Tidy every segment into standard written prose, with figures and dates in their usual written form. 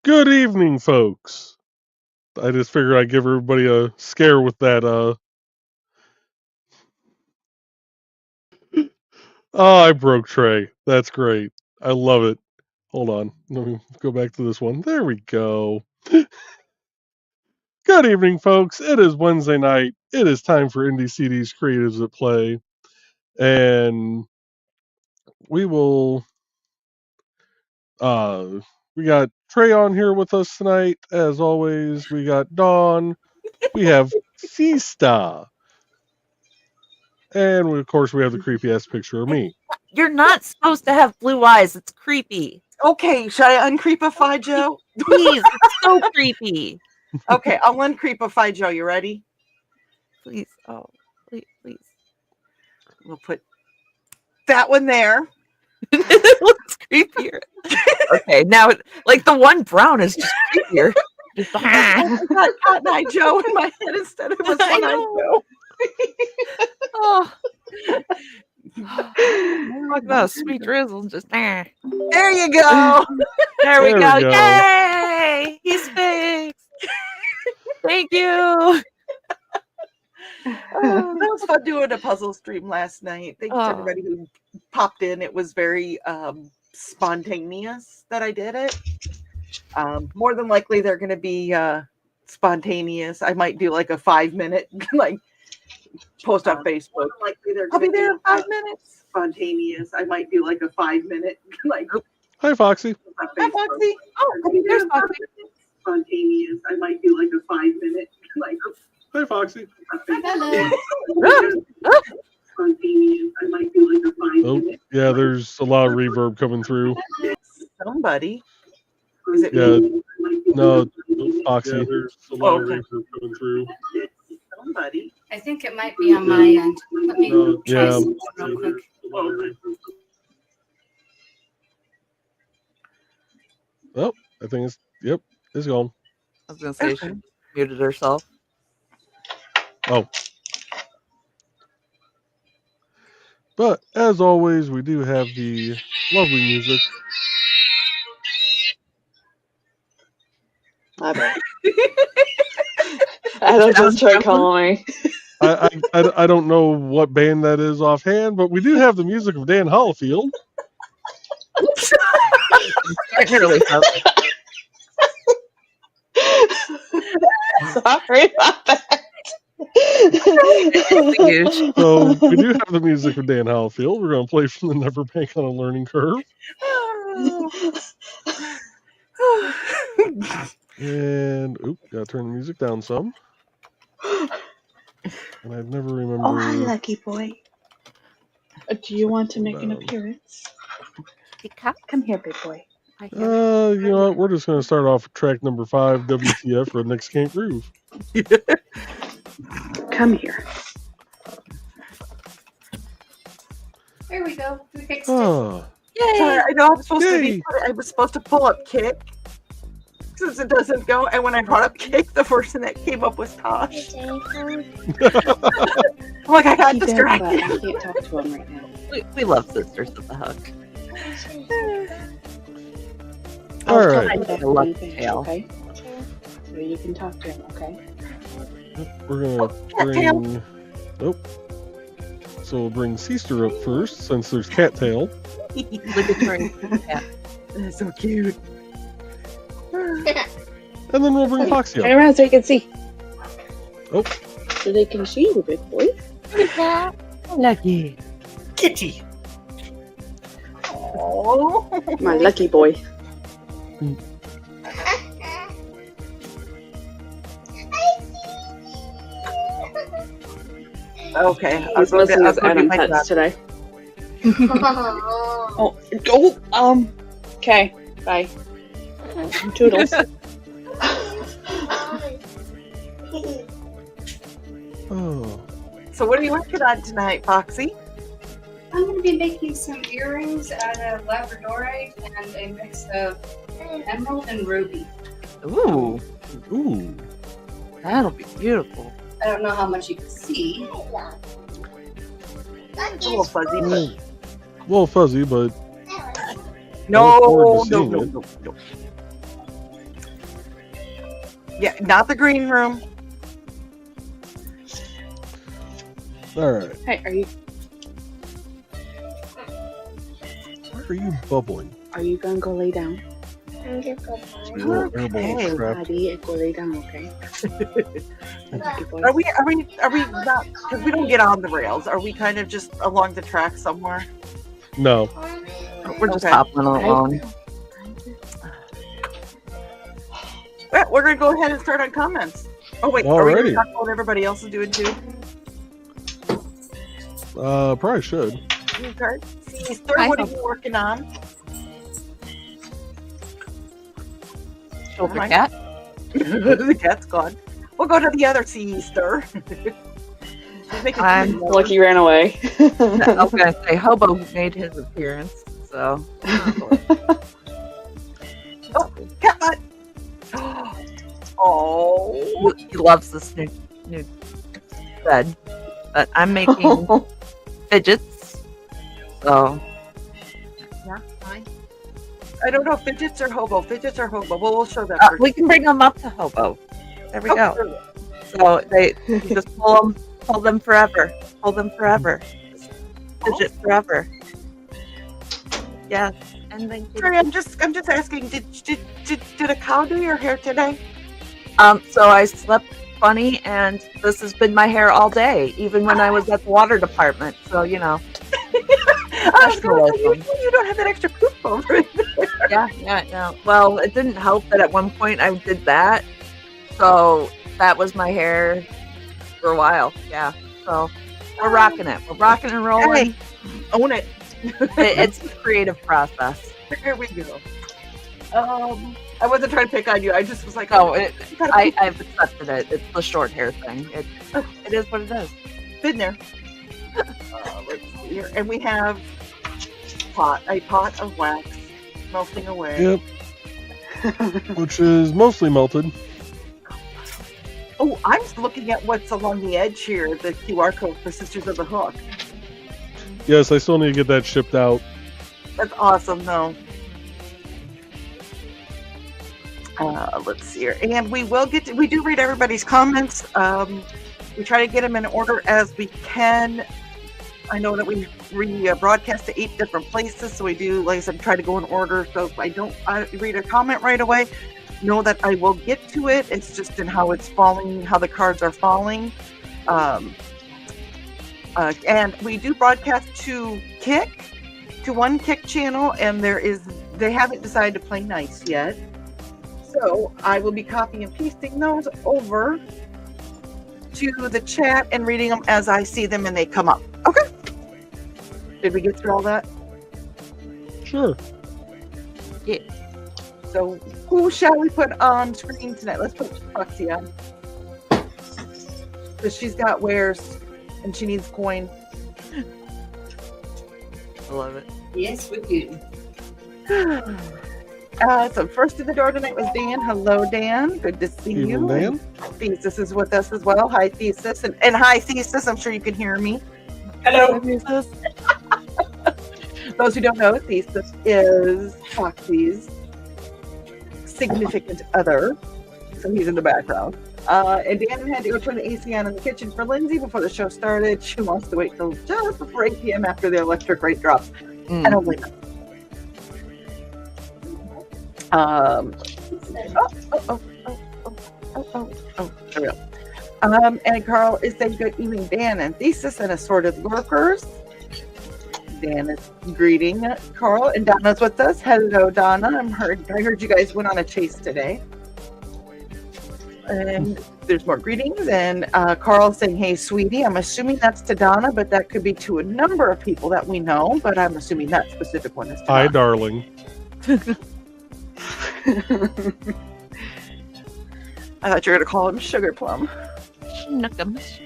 Good evening, folks. I just figured I'd give everybody a scare with that. Oh, I broke Trey. That's great. I love it. Hold on. Let me go back to this one. There we go. Good evening, folks. It is Wednesday night. It is time for IndieCD's Creatives at Play. And we will. We got Trey on here with us tonight. As always, we got Dawn. We have Fista. And of course, we have the creepy ass picture of me. You're not supposed to have blue eyes. It's creepy. Okay, should I uncreepify Joe? Please, it's so creepy. Okay, I'll uncreepify Joe. You ready? Please, oh, please. We'll put that one there. It looks creepier. Okay, now, like the one brown is just creepier. I got Cotton Eye Joe in my head instead of One Eye Joe. Oh. Look at that sweet drizzle. Just there you go. There we go. Yay! He's fixed. Thank you. That was fun doing a puzzle stream last night. Thanks to everybody who popped in. It was very spontaneous that I did it. More than likely, they're going to be spontaneous. I might do like a 5-minute like post on Facebook. I'll be there in 5 minutes. Spontaneous. I might do like a 5-minute like. Hi, Foxy. Hi, Foxy. Oh, there's Foxy. Spontaneous. I might do like a 5-minute like. Hi, Foxy. Hello. Spontaneous. I might do like a 5-minute. Yeah, there's a lot of reverb coming through. Somebody. Is it me? No, Foxy. Yeah, there's a lot of reverb coming through. Somebody. I think it might be on my end. Let me try something real quick. Oh, I think it's gone. I was going to say she muted herself. Oh. But as always, we do have the lovely music. My bad. I don't just try calling me. I don't know what band that is offhand, but we do have the music of Dan Hollifield. Really Sorry about that. So we do have the music of Dan Hollifield. We're going to play from the Never Bank on a Learning Curve. And gotta turn the music down some. And I've never remembered. Oh, hi, lucky boy. Do you want to make an appearance? Come here, big boy. You know what? We're just gonna start off with track number 5, WTF, Rednecks Can't Groove. Come here. There we go. We fixed it. Yay! Sorry, I know I was supposed to pull up Kick since it doesn't go, and when I brought up Kick, the first thing that came up was Tosh. I'm like, I got distracted. I can't talk to him right now. We love sisters with the hug. All right. Okay. So you can talk to him, okay? We're gonna bring. So we'll bring Sister up first, since there's Cattail. Look at her. Yeah. That's so cute. And then we'll bring Foxy Turn up. around so you can see. Oh. So they can see you, big boy. Lucky. Kitty. Oh, my lucky boy. Okay. I was listening to Adam Pets today. Okay. Bye. Toodles. Oh. So what are you working on tonight, Foxy? I'm going to be making some earrings out of labradorite and a mix of emerald and ruby. Ooh. Ooh. That'll be beautiful. I don't know how much you can see. It's a little fuzzy, but... A little fuzzy, but... No. Yeah, not the green room. All right. Hey, Why are you bubbling? are you gonna go lay down? Your airball Okay. is trapped. Body and go lay down, okay? Are we not, because we don't get on the rails. Are we kind of just along the track somewhere? No. We're just Okay. hopping along. Well, we're going to go ahead and start on comments. Oh, wait. Are we going to Alrighty. talk about what everybody else is doing too? Probably should. Okay. Sister, what are you working on? Shoulder my- cat. The cat's gone. We'll go to the other Sister. She's making I'm food. Like you ran away. I was gonna say Hobo made his appearance, so Oh, cat butt. Oh. he loves this new bed. But I'm making fidgets. So Yeah, fine. I don't know, fidgets or hobo. Fidgets or hobo. Well, we'll show that. first. we can bring them up to Hobo. There we go. sure. So you just pull them forever. Pull them forever. Just fidget forever. Yes. And then Sorry, I'm just asking. Did a cow do your hair today? so I slept funny, and this has been my hair all day, even when I was at the water department. So I was going to say, you don't have that extra poop over it. yeah. Well, it didn't help that at one point I did that, so that was my hair for a while. Yeah. So we're rocking it. We're rocking and rolling. Hey, own it. It's a creative process. Here we go. I wasn't trying to pick on you. I just was like, No, you gotta I've accepted it. It's the short hair thing. It is what it is. been there. Let's see here. And we have a pot of wax melting away. Yep. Which is mostly melted. Oh, I'm looking at what's along the edge here, the QR code for Sisters of the Hook. Yes, I still need to get that shipped out. That's awesome, though. Let's see here. And we do read everybody's comments. We try to get them in order as we can. I know that we broadcast to 8 different places, so we do, like I said, try to go in order. So if I read a comment right away, know that I will get to it. It's just in how it's falling, how the cards are falling. And we do broadcast to one Kick channel, and they haven't decided to play nice yet. So I will be copying and pasting those over to the chat and reading them as I see them and they come up. Okay. Did we get through all that? Sure. Yeah. So who shall we put on screen tonight? Let's put Foxy on. Because she's got wares and she needs coin. I love it. Yes, we do. So first to the door tonight was Dan. Hello, Dan. Good to see you. Evening, Dan. Thesis is with us as well. Hi, Thesis. And hi, Thesis. I'm sure you can hear me. Hello, Thesis. Those who don't know, Thesis is Foxy's significant other. So he's in the background. And Dan had to go turn the AC on in the kitchen for Lindsay before the show started. She wants to wait till just before 8 p.m. after the electric rate drops. I don't blame her. There we go. And Carl is saying good evening, Dan and Thesis and assorted lurkers. Dan is greeting Carl, and Donna's with us. Hello, Donna. I heard you guys went on a chase today. And there's more greetings. And Carl saying, hey, sweetie. I'm assuming that's to Donna, but that could be to a number of people that we know. But I'm assuming that specific one is to Hi, Donna. darling. I thought you were going to call him Sugar Plum. Schnookums.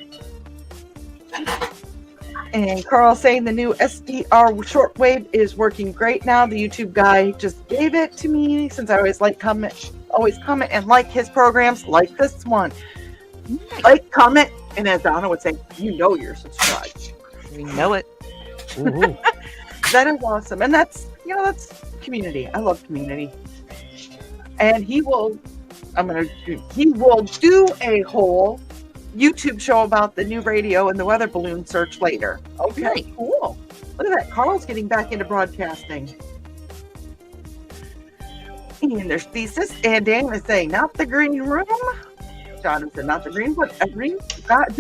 And Carl saying the new SDR shortwave is working great now. The YouTube guy just gave it to me since I always comment and like his programs, like this one. Like, comment, and as Donna would say, you know you're subscribed. We know it. Woohoo. That is awesome. And that's community. I love community. And he will He will do a whole YouTube show about the new radio and the weather balloon search later. Okay, Nice. cool. Look at that. Carl's getting back into broadcasting. And there's Thesis, and Dan is saying, not the green room. John said, not the green, but a green. That's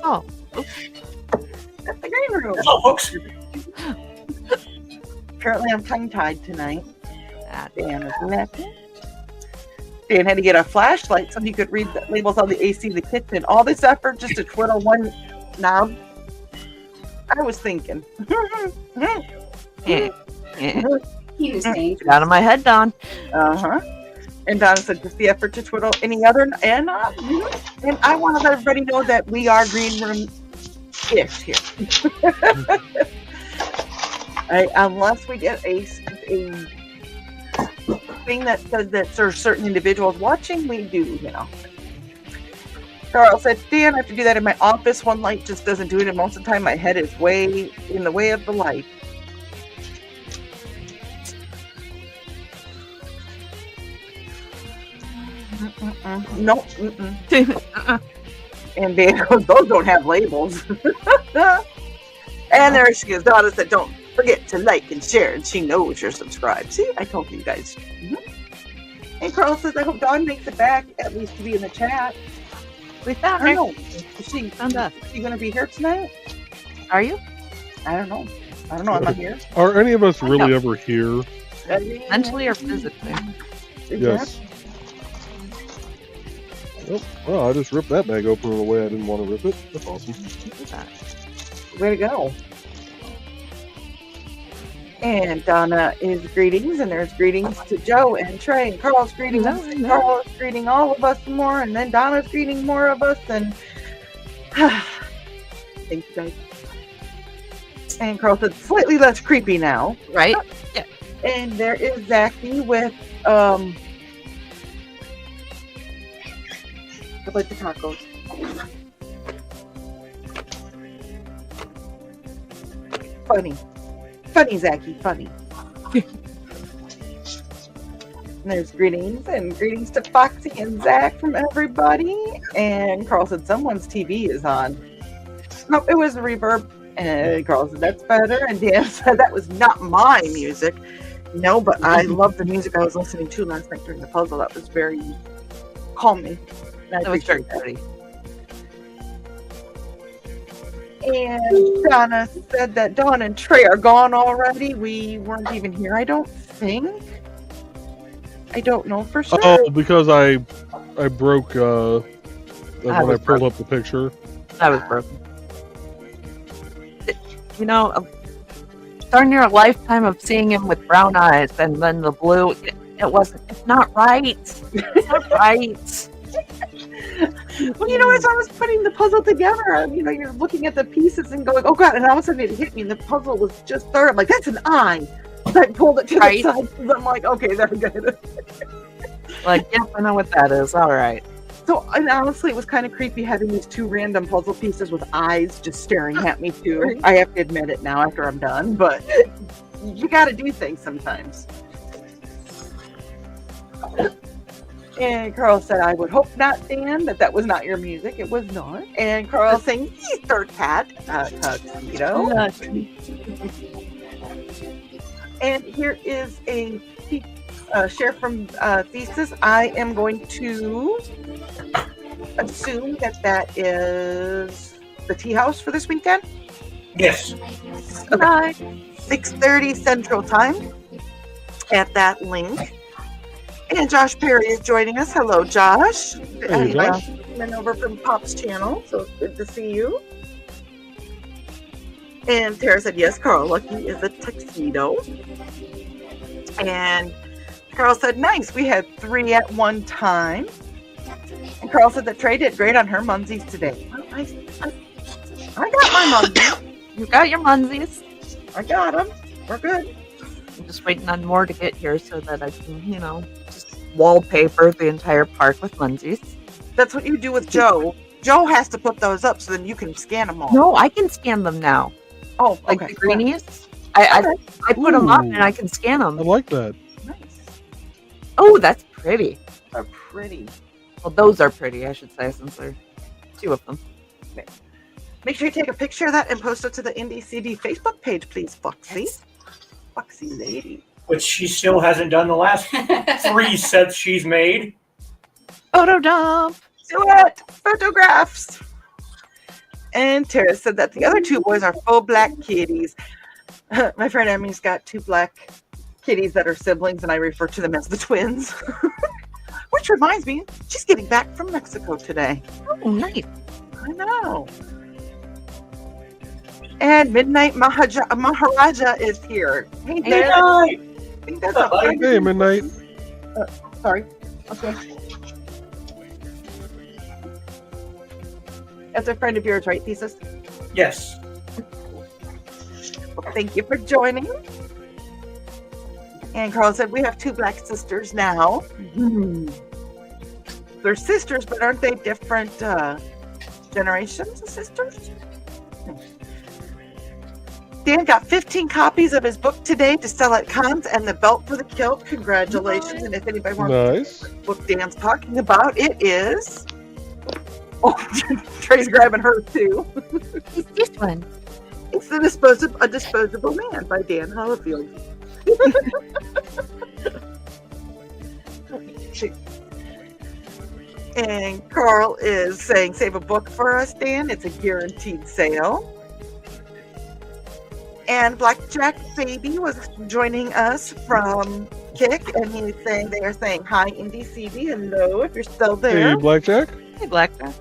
all. That's the green room. Hello, folks. Apparently, I'm tongue-tied tonight. Dan is napping. Dan had to get a flashlight so he could read the labels on the AC in the kitchen. All this effort just to twiddle one knob. I was thinking. He was saying, Get out of my head, Don. And Donna said, just the effort to twiddle any other. And I want to let everybody know that we are green room-ish here. Unless we get a thing that says that there's certain individuals watching, we do, Carl said, Dan, I have to do that in my office. One light just doesn't do it, and most of the time my head is way in the way of the light. Nope. And Dan goes, those don't have labels. And there she is. Donna said, don't forget to like and share, and she knows you're subscribed. See, I told you guys. And Carl says, I hope Dawn makes it back, at least to be in the chat. We found I her. don't know. Is she going to be here tonight? Are you? I don't know. I'm not here. Are any of us really ever here? Mentally or physically? Yes. Oh, I just ripped that bag open in a way I didn't want to rip it. That's awesome. Way to go. And Donna is greetings, and there's greetings to Joe and Trey, and Carl's greetings. Carl's greeting all of us more, and then Donna's greeting more of us, and thank you guys. And Carl said, slightly less creepy now. Right? Yeah. And there is Zachy with like the tacos. Funny, Zachy, funny. And there's greetings to Foxy and Zach from everybody. And Carl said someone's TV is on. Nope, it was a reverb. And Carl said that's better. And Dan said that was not my music. No, but I love the music I was listening to last night during the puzzle. That was very calming. That was very pretty. And Donna said that Dawn and Trey are gone already. We weren't even here, I don't think. I don't know for sure. Oh, because I broke when I pulled up the picture. I was broken. Darn near a lifetime of seeing him with brown eyes and then the blue. It's not right. It's not right. Well, as I was putting the puzzle together, you're looking at the pieces and going, oh God, and all of a sudden it hit me and the puzzle was just there. I'm like, that's an eye. So I pulled it to the side and I'm like, okay, they're good. Like, yes, I know what that is. All right. So, and honestly, it was kind of creepy having these two random puzzle pieces with eyes just staring at me too. I have to admit it now after I'm done, but you got to do things sometimes. And Carl said, I would hope not, Dan, that was not your music. It was not. And Carl saying, Easter cat, tuxedo. And here is a share from Thesis. I am going to assume that is the tea house for this weekend. Yes. Okay. 6:30 Central Time at that link. And Josh Perry is joining us. Hello, Josh. Hey, Josh. Coming over from Pop's channel, so it's good to see you. And Tara said, yes, Carl Lucky is a tuxedo. And Carl said, nice. We had 3 at one time. And Carl said that Trey did great on her munsies today. Well, I got my munsies. You got your munsies. I got them. We're good. I'm just waiting on more to get here so that I can, just wallpaper the entire park with munsies. That's what you do with Joe. Joe has to put those up so then you can scan them all. No, I can scan them now. Oh, like okay. the greenies. I put them up and I can scan them. I like that. Nice. Oh, that's pretty. Are pretty. Well, those are pretty, I should say, since there are 2 of them. Make sure you take a picture of that and post it to the IndieCD Facebook page, please, Foxy. Yes. Foxy lady. Which she still hasn't done the last 3 sets she's made. Photo dump. Do it! Photographs! And Tara said that the other 2 boys are full black kitties. My friend Emmy's got 2 black kitties that are siblings, and I refer to them as the twins. Which reminds me, she's getting back from Mexico today. Oh, nice. I know. And Midnight Maharaja is here. Hey, Dan. I think that's a friend. Hey, Midnight. Sorry. Okay. That's a friend of yours, right, Thesis? Yes. Well, thank you for joining. And Carl said, we have 2 black sisters now. They're sisters, but aren't they different generations of sisters? Dan got 15 copies of his book today to sell at cons and the belt for the kilt. Congratulations. And if anybody wants to know what book Dan's talking about, it is... Oh, Trey's grabbing her too. It's this one. It's A Disposable Man by Dan Hollifield. And Carl is saying, save a book for us, Dan. It's a guaranteed sale. And Blackjack Baby was joining us from Kick, and he's saying they are saying hi, IndieCD. Hello, if you're still there. Hey, Blackjack. Hey, Blackjack.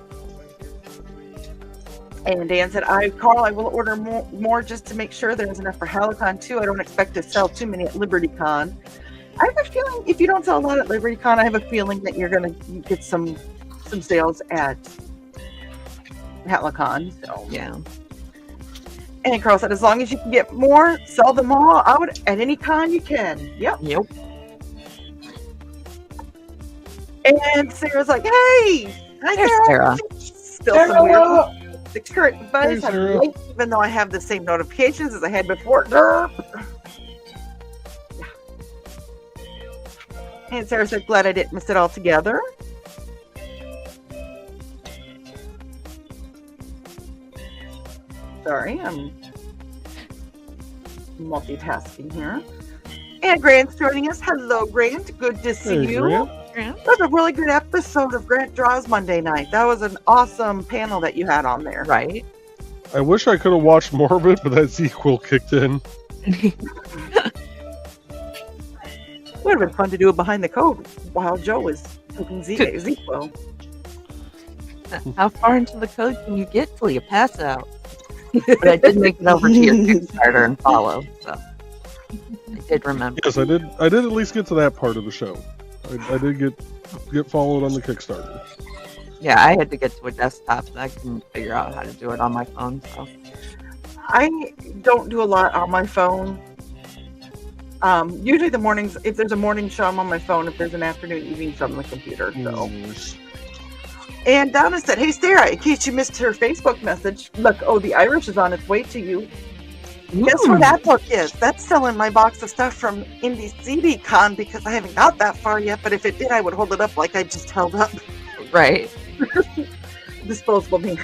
And Dan said, Carl, I will order more just to make sure there's enough for Halicon too. I don't expect to sell too many at LibertyCon. I have a feeling if you don't sell a lot at LibertyCon, I have a feeling that you're going to get some sales at Halicon. So Yeah. And Carl said, as long as you can get more, sell them all out at any con you can. Yep. And Sarah's like, hey, hi, Sarah. Still some weird. The current device have linked, even though I have the same notifications as I had before. And Sarah said, glad I didn't miss it all together. Sorry, I'm multitasking here. And Grant's joining us. Hello, Grant. Good to see you. Grant. That was a really good episode of Grant Draws Monday night. That was an awesome panel that you had on there. Right. I wish I could have watched more of it, but that sequel kicked in. Would have been fun to do it behind the code while Joe was cooking Zequel. How far into the code can you get till you pass out? But I did make it over to your Kickstarter and follow, so I did remember. Yes, I did. I did at least get to that part of the show. I did get followed on the Kickstarter. Yeah, I had to get to a desktop, and I couldn't figure out how to do it on my phone. So I don't do a lot on my phone. Usually the mornings, if there's a morning show, I'm on my phone. If there's an afternoon, evening show, I'm on the computer. So. And Donna said, hey, Sarah, in case you missed her Facebook message, look, the Irish is on its way to you. Guess what that book is? That's still in my box of stuff from IndieCD Con because I haven't got that far yet, but if it did, I would hold it up like I just held up. Right. Disposable me.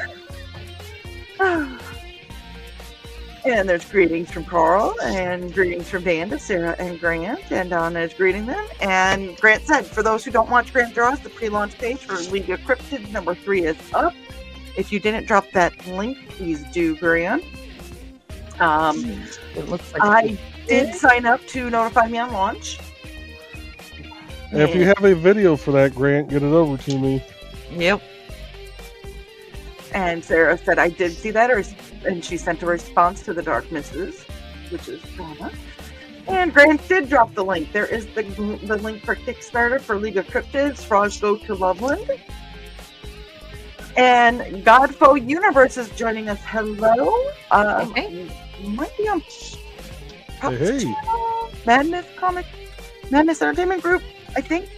And there's greetings from Carl and greetings from Dan to Sarah and Grant, and Donna is greeting them. And Grant said, for those who don't watch Grant Draws, the pre-launch page for League of Cryptids number 3 is up. If you didn't drop that link, please do, Grant. It looks like I did sign up to notify me on launch. And if you have a video for that, Grant, get it over to me. Yep. And Sarah said, I did see that, and she sent a response to the Dark Misses, which is Donna. And Grant did drop the link. There is the link for Kickstarter for League of Cryptids, Frogs Go to Loveland. And Godfoe Universe is joining us. Hello. Might be on Hey. channel. Madness Entertainment Group, I think.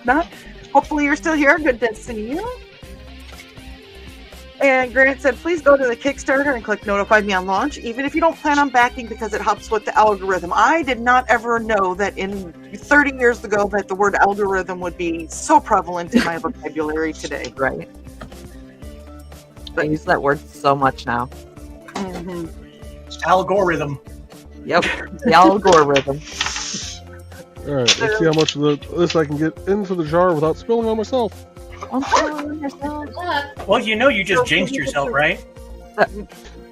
Not. Hopefully you're still here. Good to see you. And Grant said, please go to the Kickstarter and click notify me on launch, even if you don't plan on backing because it helps with the algorithm. I did not ever know that in 30 years ago that the word algorithm would be so prevalent in my vocabulary today. Right. I use that word so much now. Mm-hmm. Algorithm. Yep. The algorithm. All right, let's see how much of this I can get into the jar without spilling on myself. Well, you just jinxed yourself, right?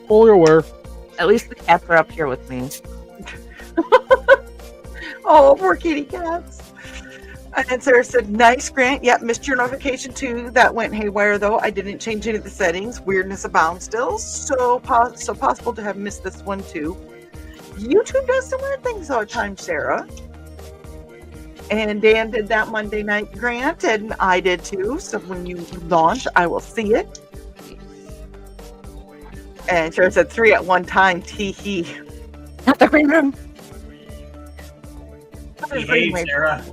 Fully aware. At least the cats are up here with me. Oh, poor kitty cats. And then Sarah said, nice, Grant. Yep, missed your notification too. That went haywire though. I didn't change any of the settings. Weirdness abounds still. So possible to have missed this one too. YouTube does some weird things all the time, Sarah. And Dan did that Monday night, Grant, and I did too. So when you launch, I will see it. And Sarah said 3 at one time. Tee hee. Not the green room. Behave, Sarah.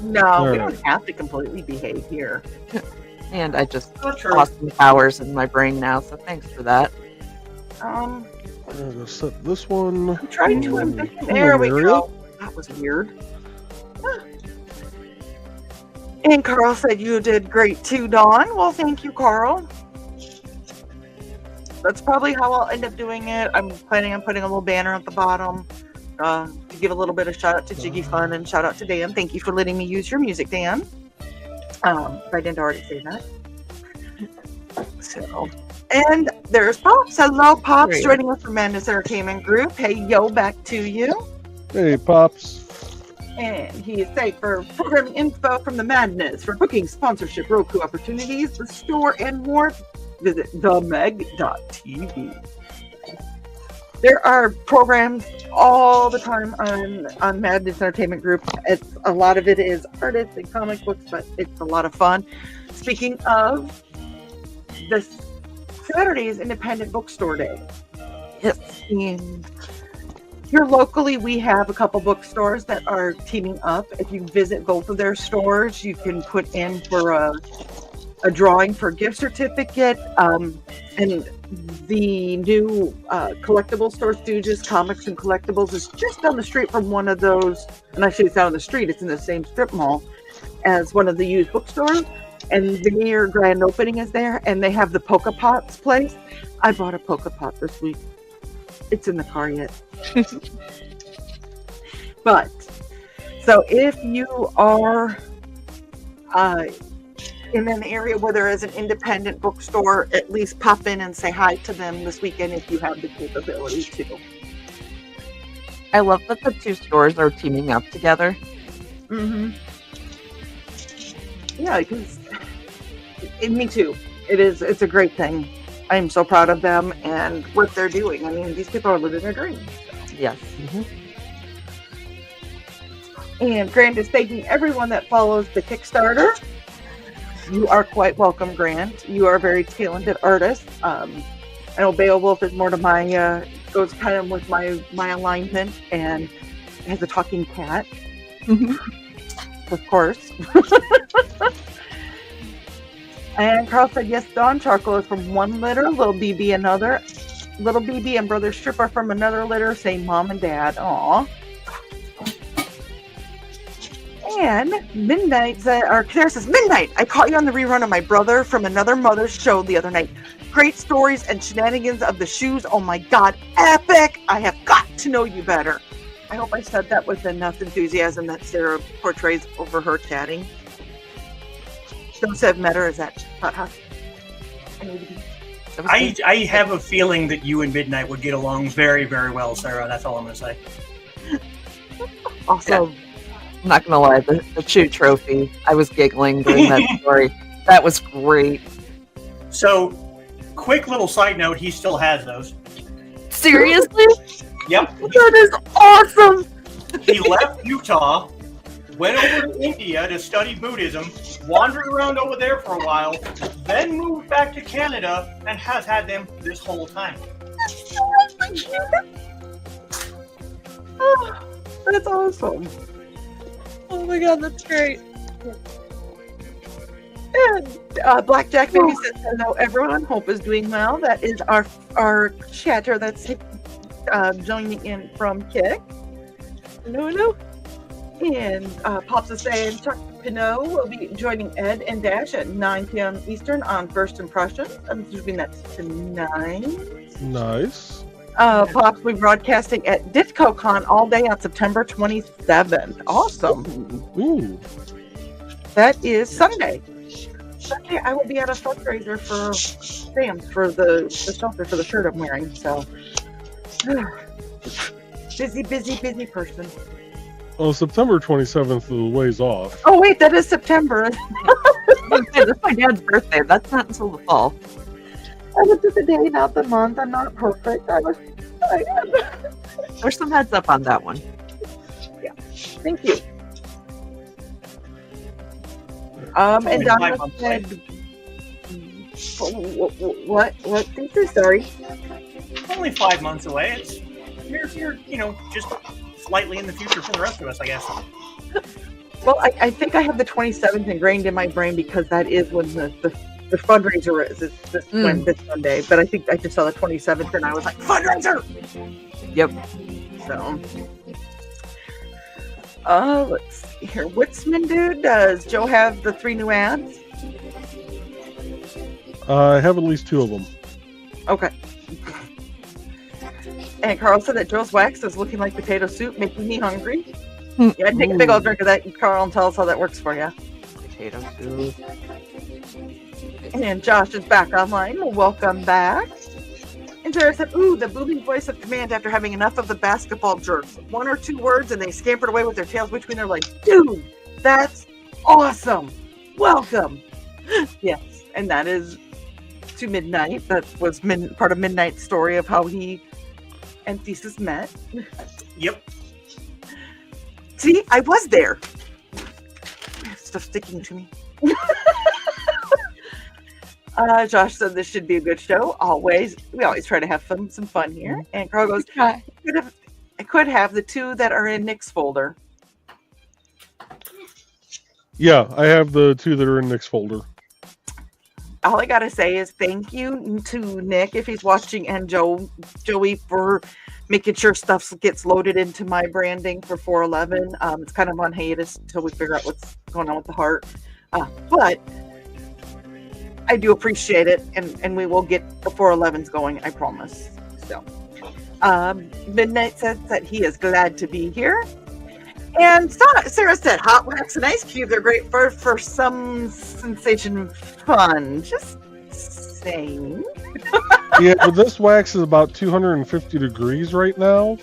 No, we don't have to completely behave here. And I just lost some powers in my brain now, so thanks for that. I'm gonna set this one. I'm trying to ambition. There we go. That was weird. And Carl said you did great too, Dawn. Well, thank you, Carl. That's probably how I'll end up doing it. I'm planning on putting a little banner at the bottom to give a little bit of shout out to Jiggy Fun and shout out to Dan. Thank you for letting me use your music, Dan. If I didn't already say that. So, and there's Pops. Hello, Pops, joining us from Madness Entertainment Group. Hey, yo, back to you. Hey, Pops. And he is safe for programming info from the Madness. For booking, sponsorship, Roku opportunities, the store, and more, visit themeg.tv. There are programs all the time on Madness Entertainment Group. A lot of it is artists and comic books, but it's a lot of fun. Speaking of, this Saturday is Independent Bookstore Day. Yes. And here locally, we have a couple bookstores that are teaming up. If you visit both of their stores, you can put in for a drawing for a gift certificate. And the new collectible store, Stooges Comics and Collectibles, is just down the street from one of those. And actually, it's down the street. It's in the same strip mall as one of the used bookstores. And their grand opening is there. And they have the Polka Pots place. I bought a Polka Pot this week. It's in the car yet. But so if you are in an area where there is an independent bookstore, at least pop in and say hi to them this weekend if you have the capability to. I love that the two stores are teaming up together. Mm-hmm. Yeah, because me too. It's a great thing. I am so proud of them and what they're doing. I mean, these people are living their dreams. So. Yes. Mm-hmm. And Grant is thanking everyone that follows the Kickstarter. You are quite welcome, Grant. You are a very talented artist. I know Beowulf is more to my goes kind of with my alignment, and has a talking cat. Mm-hmm. Of course. And Carl said, yes, Dawn Charcoal is from one litter, Little BB another. Little BB and Brother Strip are from another litter, same mom and dad. Aw. And Midnight Claire says, Midnight, I caught you on the rerun of my Brother from Another Mother's show the other night. Great stories and shenanigans of the shoes. Oh my God, epic. I have got to know you better. I hope I said that with enough enthusiasm that Sarah portrays over her chatting. Don't say I've met her. Is that hot? I have a feeling that you and Midnight would get along very, very well, Sarah. That's all I'm going to say. Also, yeah. I'm not gonna lie, the shoe trophy, I was giggling during that story. That was great. So, quick little side note, he still has those. Seriously? Yep. That is awesome! He left Utah, went over to India to study Buddhism, wandered around over there for a while, then moved back to Canada and has had them this whole time. Oh, that's awesome. Oh my God, that's great. And Blackjack Baby says hello, everyone. Hope is doing well. That is our chatter that's joining in from Kick. Hello. And Pops is saying Chuck Pinot will be joining Ed and Dash at 9 p.m. Eastern on First Impression. I'm assuming that's tonight. Nice. Pops will be broadcasting at DitcoCon all day on September 27th. Awesome. Ooh. That is Sunday. Sunday, I will be at a fundraiser for Sam's for the shelter for the shirt I'm wearing. So, busy person. Oh, September 27th is a ways off. Oh, wait, that is September. That's my dad's birthday. That's not until the fall. I looked at the day, not the month. I'm not perfect. There's some heads up on that one. Yeah. Thank you. And Donna said, what? Sorry. Only 5 months away. It's you're just slightly in the future for the rest of us, I guess. Well, I think I have the 27th ingrained in my brain because that is when the fundraiser is. It's this Sunday. But I think I just saw the 27th and I was like, fundraiser! Yep. So, let's see here. Woodsman dude, does Joe have the 3 new ads? I have at least 2 of them. Okay. And Carl said that Joe's wax is looking like potato soup, making me hungry. Yeah, take a big old drink of that, Carl, and tell us how that works for you. Potato soup. And Josh is back online. Well, welcome back. And Sarah said, ooh, the booming voice of command after having enough of the basketball jerks. 1 or 2 words and they scampered away with their tails between their legs. Dude, that's awesome. Welcome. Yes, and that is to Midnight. That was part of Midnight's story of how he and Thesis met. Yep. See, I was there. Stuff sticking to me. Josh said this should be a good show. We always try to have some fun here. And Carl goes, I could have the 2 that are in Nick's folder. Yeah, I have the 2 that are in Nick's folder. All I gotta say is thank you to Nick if he's watching, and Joey for making sure stuff gets loaded into my branding for 411. It's kind of on hiatus until we figure out what's going on with the heart. But I do appreciate it, and we will get the 411s going, I promise. So, Midnight says that he is glad to be here. And Sarah said, hot wax and ice cubes are great for some sensation fun. Just saying. Yeah, but this wax is about 250 degrees right now.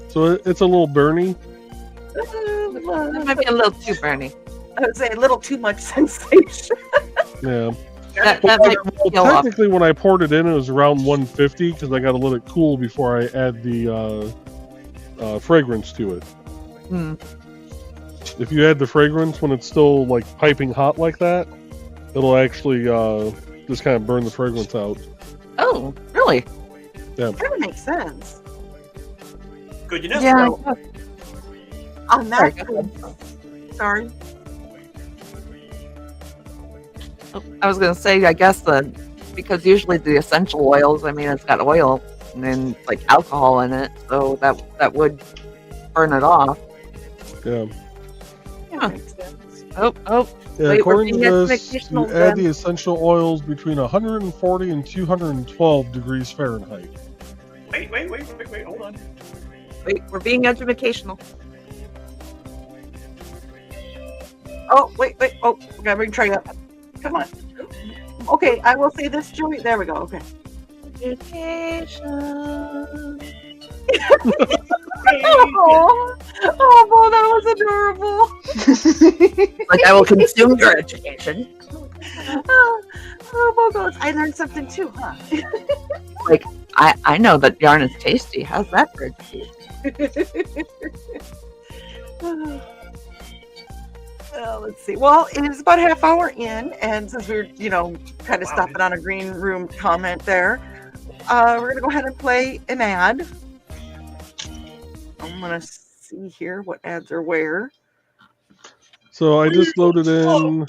So it's a little burny. It might be a little too burny. I would say a little too much sensation. Yeah. That technically, when I poured it in, it was around 150 because I got to let it cool before I add the fragrance to it. If you add the fragrance when it's still like piping hot like that, it'll actually just kind of burn the fragrance out. Oh, really? Yeah. That would make sense. Good to know. Yeah. So, on that, sorry. I was going to say, I guess because usually the essential oils, I mean, it's got oil and then like alcohol in it, so that would burn it off. Yeah. That makes sense. Oh. Yeah, Wait, according to this, you educational add then. the essential oils between 140 and 212 degrees Fahrenheit. Wait, hold on. Wait, we're being educational. Oh, wait. Oh, we gotta bring Trey up. Come on. Okay, I will say this, Joey. There we go. Okay. Education. Oh, boy, that was adorable. Like, I will consume your education. Oh, goes. I learned something too, huh? Like, I know that yarn is tasty. How's that for education? Let's see. Well, it is about a half hour in, and since we're, kind of stopping on a green room comment there, we're going to go ahead and play an ad. I'm going to see here what ads are where. So I just loaded in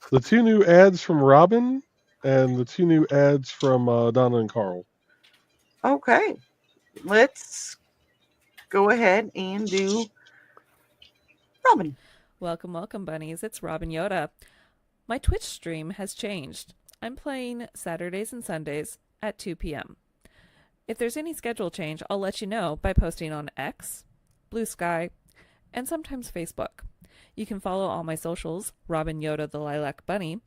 The 2 new ads from Robin and the 2 new ads from Donna and Carl. Okay. Let's go ahead and do Robin. Welcome, welcome, bunnies. It's Robin Yoda. My Twitch stream has changed. I'm playing Saturdays and Sundays at 2 p.m. If there's any schedule change, I'll let you know by posting on X, Blue Sky, and sometimes Facebook. You can follow all my socials, Robin Yoda the Lilac Bunny,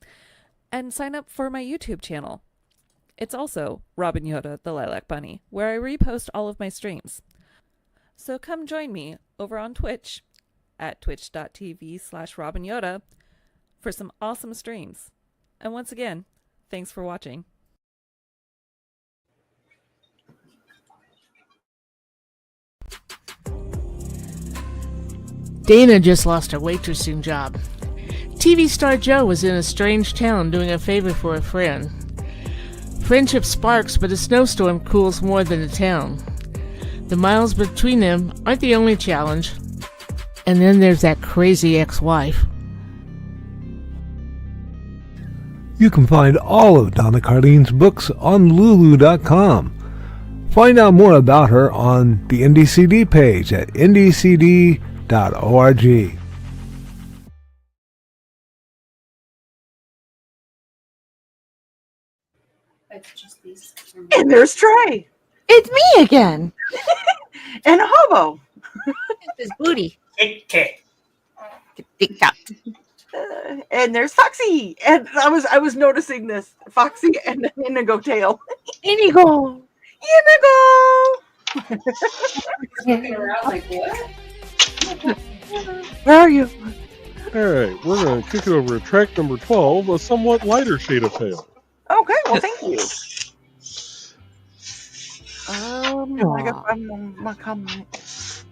and sign up for my YouTube channel. It's also Robin Yoda the Lilac Bunny, where I repost all of my streams. So come join me over on Twitch at twitch.tv/Robin Yoda for some awesome streams. And once again, thanks for watching. Dana just lost her waitressing job. TV star Joe was in a strange town doing a favor for a friend. Friendship sparks, but a snowstorm cools more than a town. The miles between them aren't the only challenge. And then there's that crazy ex-wife. You can find all of Donna Carlene's books on Lulu.com. Find out more about her on the IndieCD page at IndieCD.org. It's just these. And there's Trey. It's me again. And a hobo. His booty. Kit Kat. And there's Foxy. And I was noticing this. Foxy and Indigo Tail. Indigo. Indigo. Looking around like, what? Where are you? All right, we're going to kick it over to track number 12, a somewhat lighter shade of pale. Okay, well, thank you. I got my comment.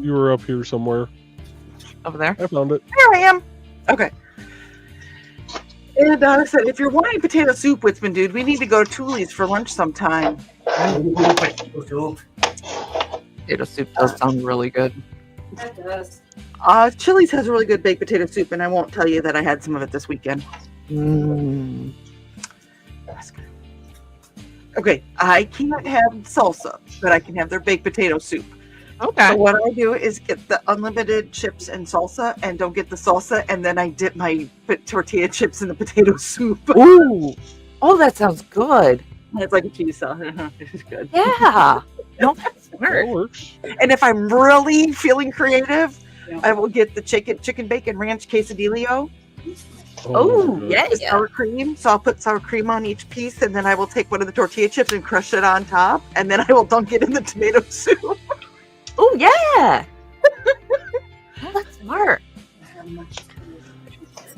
You were up here somewhere. Over there? I found it. Here I am. Okay. And Donna said, if you're wanting potato soup, Witzman dude, we need to go to Tooley's for lunch sometime. Potato soup does sound really good. That does. Chili's has really good baked potato soup, and I won't tell you that I had some of it this weekend. That's good. Okay, I can't have salsa, but I can have their baked potato soup. Okay. So what I do is get the unlimited chips and salsa, and don't get the salsa, and then I dip my tortilla chips in the potato soup. Ooh. Oh, that sounds good. It's like a cheese sauce. It's good. Yeah. No, that's That smart. works. And if I'm really feeling creative, I will get the chicken bacon ranch quesadillo. Oh, my God. yeah. With sour cream. So I'll put sour cream on each piece, and then I will take one of the tortilla chips and crush it on top, and then I will dunk it in the tomato soup. Oh, yeah. Oh, that's smart.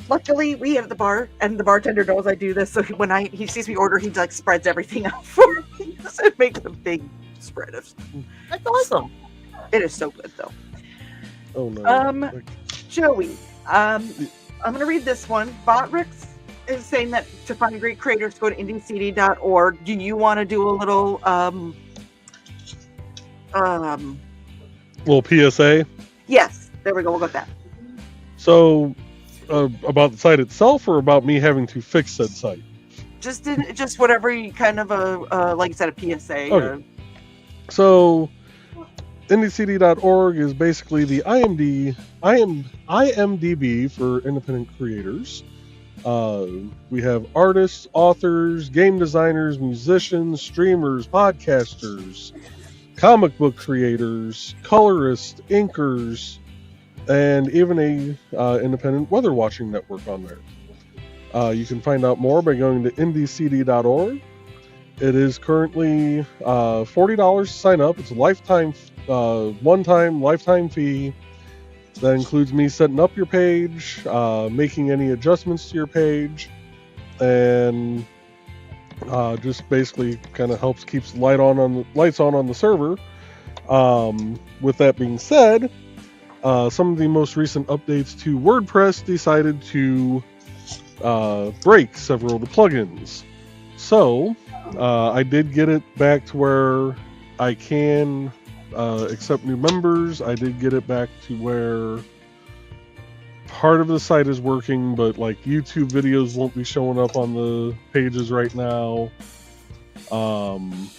Luckily, we have the bar, and the bartender knows I do this. So when he sees me order, he like spreads everything out for me. So it makes a big spread of stuff. That's awesome. It is so good, though. Oh, no. Joey, I'm going to read this one. Botrix is saying that to find great creators, go to IndieCD.org. Do you want to do a little Little PSA. Yes, there we go. We'll go with that. So, about the site itself, or about me having to fix said site? Just whatever you kind of like you said, a PSA. Okay. So, IndieCD.org is basically the IMDb for independent creators. We have artists, authors, game designers, musicians, streamers, podcasters, comic book creators, colorists, inkers, and even a independent weather watching network on there. You can find out more by going to IndieCD.org. It is currently $40 to sign up. It's a lifetime, one-time lifetime fee. That includes me setting up your page, making any adjustments to your page, and just basically kind of helps keeps the lights on the server. With that being said, some of the most recent updates to WordPress decided to break several of the plugins. So I did get it back to where I can accept new members. I did get it back to where part of the site is working, but like YouTube videos won't be showing up on the pages right now. And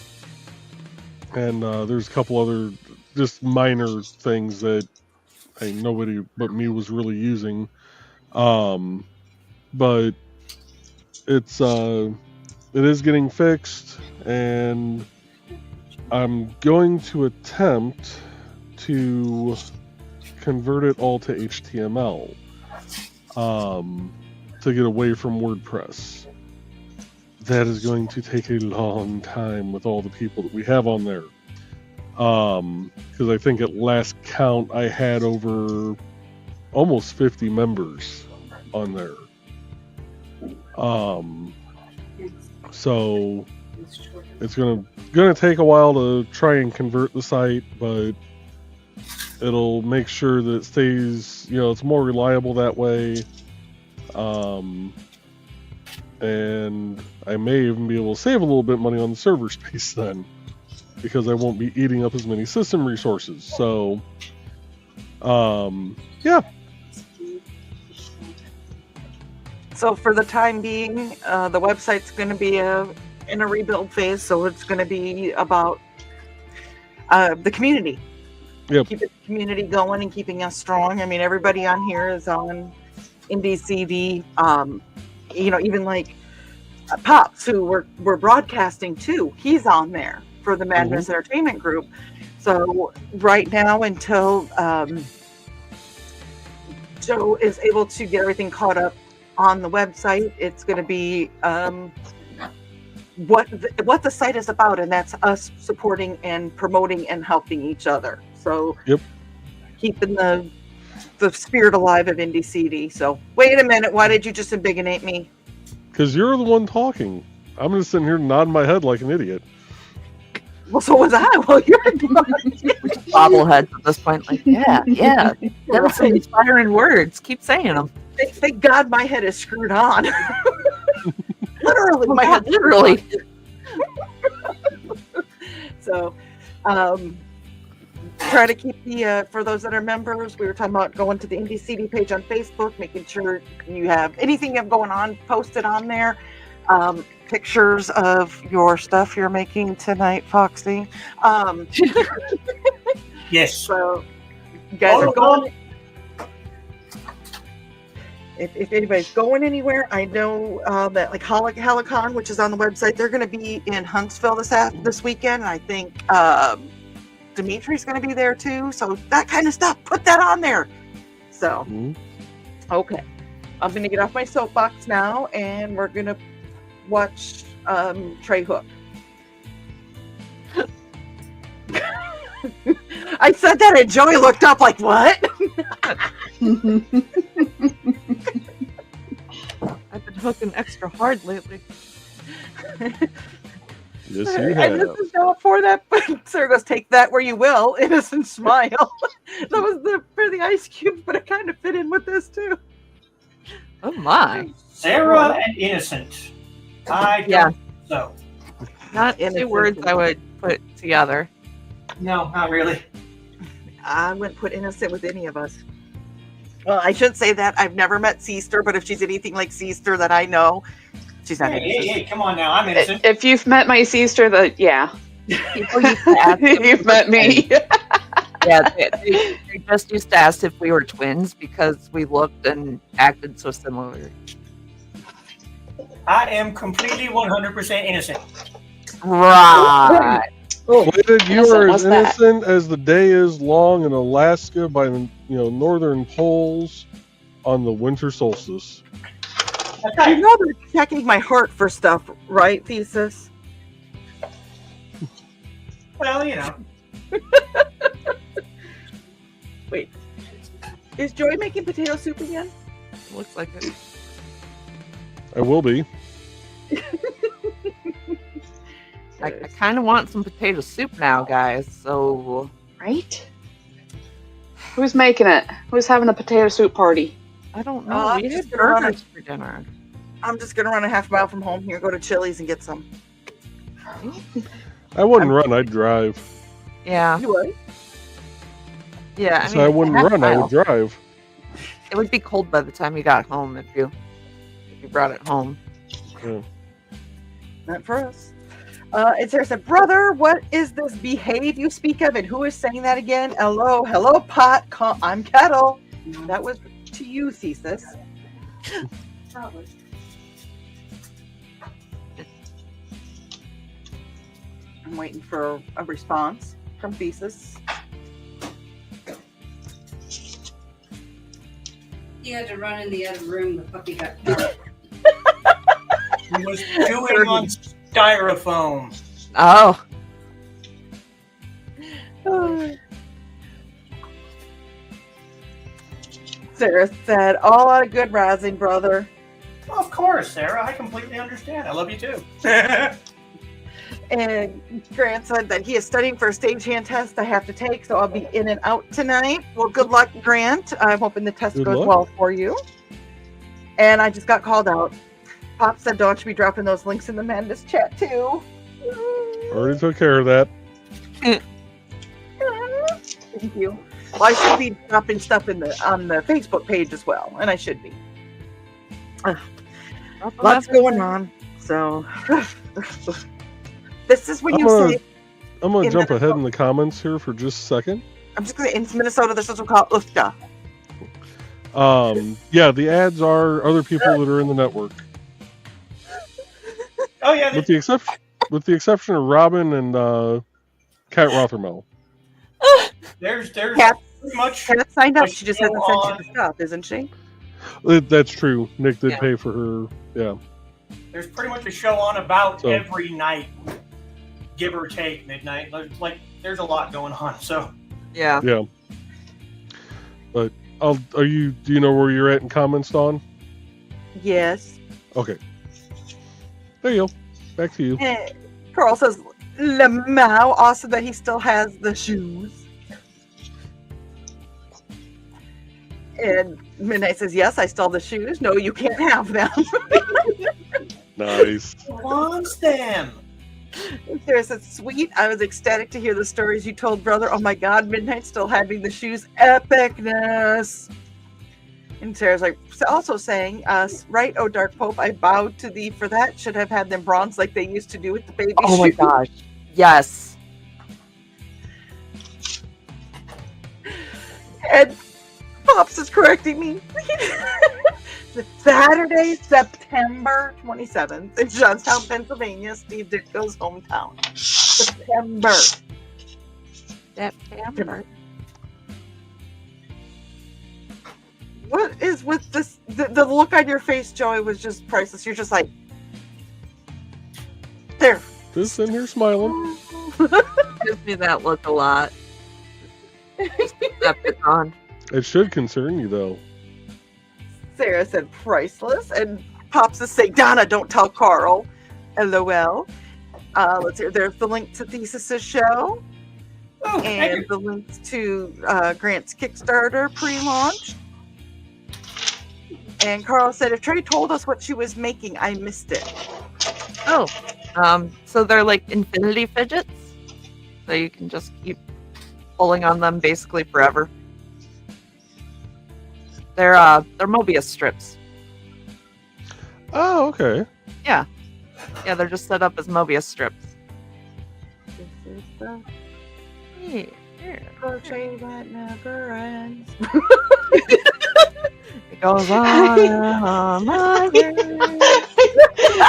there's a couple other just minor things that nobody but me was really using. But it is getting fixed, and I'm going to attempt to convert it all to HTML to get away from WordPress. That is going to take a long time with all the people that we have on there. Because I think at last count I had over almost 50 members on there. So it's gonna take a while to try and convert the site, but it'll make sure that it stays, it's more reliable that way. And I may even be able to save a little bit of money on the server space then, because I won't be eating up as many system resources. So, yeah. So for the time being, the website's going to be in a rebuild phase. So it's going to be about the community. Yep. Keeping the community going and keeping us strong. I mean, everybody on here is on IndieCD. Even like Pops, who we're broadcasting to, he's on there for the Madness Entertainment Group. So right now, until Joe is able to get everything caught up on the website, it's going to be what the site is about, and that's us supporting and promoting and helping each other. So keeping the spirit alive of IndieCD. So wait a minute, why did you just embiggenate me? Because you're the one talking. I'm just sitting here nodding my head like an idiot. Well, so was I. Well, you're bobbleheads at this point. Like, yeah. That was some inspiring words. Keep saying them. Thank God my head is screwed on. Literally, my head literally. So, try to keep the for those that are members. We were talking about going to the IndieCD page on Facebook, making sure you have anything you have going on posted on there. Pictures of your stuff you're making tonight, Foxy. Yes. So, you guys are going. If anybody's going anywhere, I know that like Helicon, which is on the website, they're going to be in Huntsville this weekend. And I think Dimitri's going to be there too. So that kind of stuff, put that on there. So, okay. I'm going to get off my soapbox now, and we're going to watch Trey Hook. I said that, and Joey looked up like, what? I've been hooking extra hard lately. Yes, you have. And this is not for that, but Sarah goes, take that where you will. Innocent smile. That was for the ice cubes, but it kind of fit in with this too. Oh my. Sarah and Innocent. I don't think so. Not two words I would put together. No, not really. I wouldn't put innocent with any of us. Well, I should say that I've never met Seaster, but if she's anything like Seaster that I know, she's not innocent. Hey, come on now, I'm innocent. If you've met my sister, People used to ask you've met me. They just used to ask if we were twins because we looked and acted so similar. I am completely 100% innocent. Right. Slated, you are as What's that? innocent as the day is long in Alaska by the northern poles on the winter solstice. You know they're checking my heart for stuff, right, Thesis? Well, Wait. Is Joy making potato soup again? Looks like it. I will be. I kind of want some potato soup now, guys. So, Right? Who's making it? Who's having a potato soup party? I don't know. We just had gonna run burgers for dinner. I'm just going to run a half mile from home here, go to Chili's and get some. I wouldn't run, I'd drive. Yeah. You would? Yeah. So I wouldn't run, I would drive. It would be cold by the time you got home if you brought it home. Yeah. Not for us. And Sarah said, "Brother, what is this behave you speak of? And who is saying that again? Hello, pot. I'm kettle." That was to you, Thesis. Probably. I'm waiting for a response from Thesis. He had to run in the other room. The puppy got caught. He was chewing on styrofoam. Oh. Sarah said, "All out of good rising, brother." Well, of course, Sarah. I completely understand. I love you too. And Grant said that he is studying for a stagehand test I have to take, so I'll be in and out tonight. Well, good luck, Grant. I'm hoping the test Good goes luck. well for you. And I just got called out. Pop said, "Don't you be dropping those links in the Madness chat too." Already took care of that. Thank you. Well, I should be dropping stuff on the Facebook page as well, and I should be. Lots going on. So this is when you say. I'm gonna in jump Minnesota- ahead in the comments here for just a second. I'm just gonna. In Minnesota, this is what we call UFTA. Yeah, the ads are other people that are in the network, Oh yeah, with the exception of Robin and Kat Rothermel. there's Kat- pretty much. Kat signed up. a She just show hasn't sent you on- the stuff, isn't she? That's true. Nick did Yeah. pay for her. Yeah. There's pretty much a show on about So- every night, give or take midnight. There's a lot going on. So Yeah. Yeah. But do you know where you're at in comments, Dawn? Yes. Okay. There you go. Back to you. Carl says, "Lamau, awesome that he still has the shoes." And Midnight says, "Yes, I still have the shoes. No, you can't have them." Nice. who wants them? Sarah says, "Sweet. I was ecstatic to hear the stories you told, brother. Oh my God, Midnight still having the shoes. Epicness." And Sarah's like, also saying, "Right, oh Dark Pope, I bowed to thee for that. Should have had them bronze like they used to do with the baby Oh my shoes." gosh. Yes. And Pops is correcting me. Saturday, September 27th in Johnstown, Pennsylvania, Steve Ditko's hometown. September. What is with this? The look on your face, Joey, was just priceless. You're just like, there. Just in here smiling. Gives me that look a lot. Just keep that bit on. It should concern you, though. Sarah said priceless, and Pops is saying, "Donna, don't tell Carl." LOL. Let's hear. There's the link to Thesis's show, Oh, thank and you. the links to Grant's Kickstarter pre-launch. And Carl said, "If Trey told us what she was making, I missed it." Oh. So they're like infinity fidgets. So you can just keep pulling on them basically forever. They're Mobius strips. Oh, okay. Yeah, they're just set up as Mobius strips. This is the Here. crochet that never ends. It goes on and on.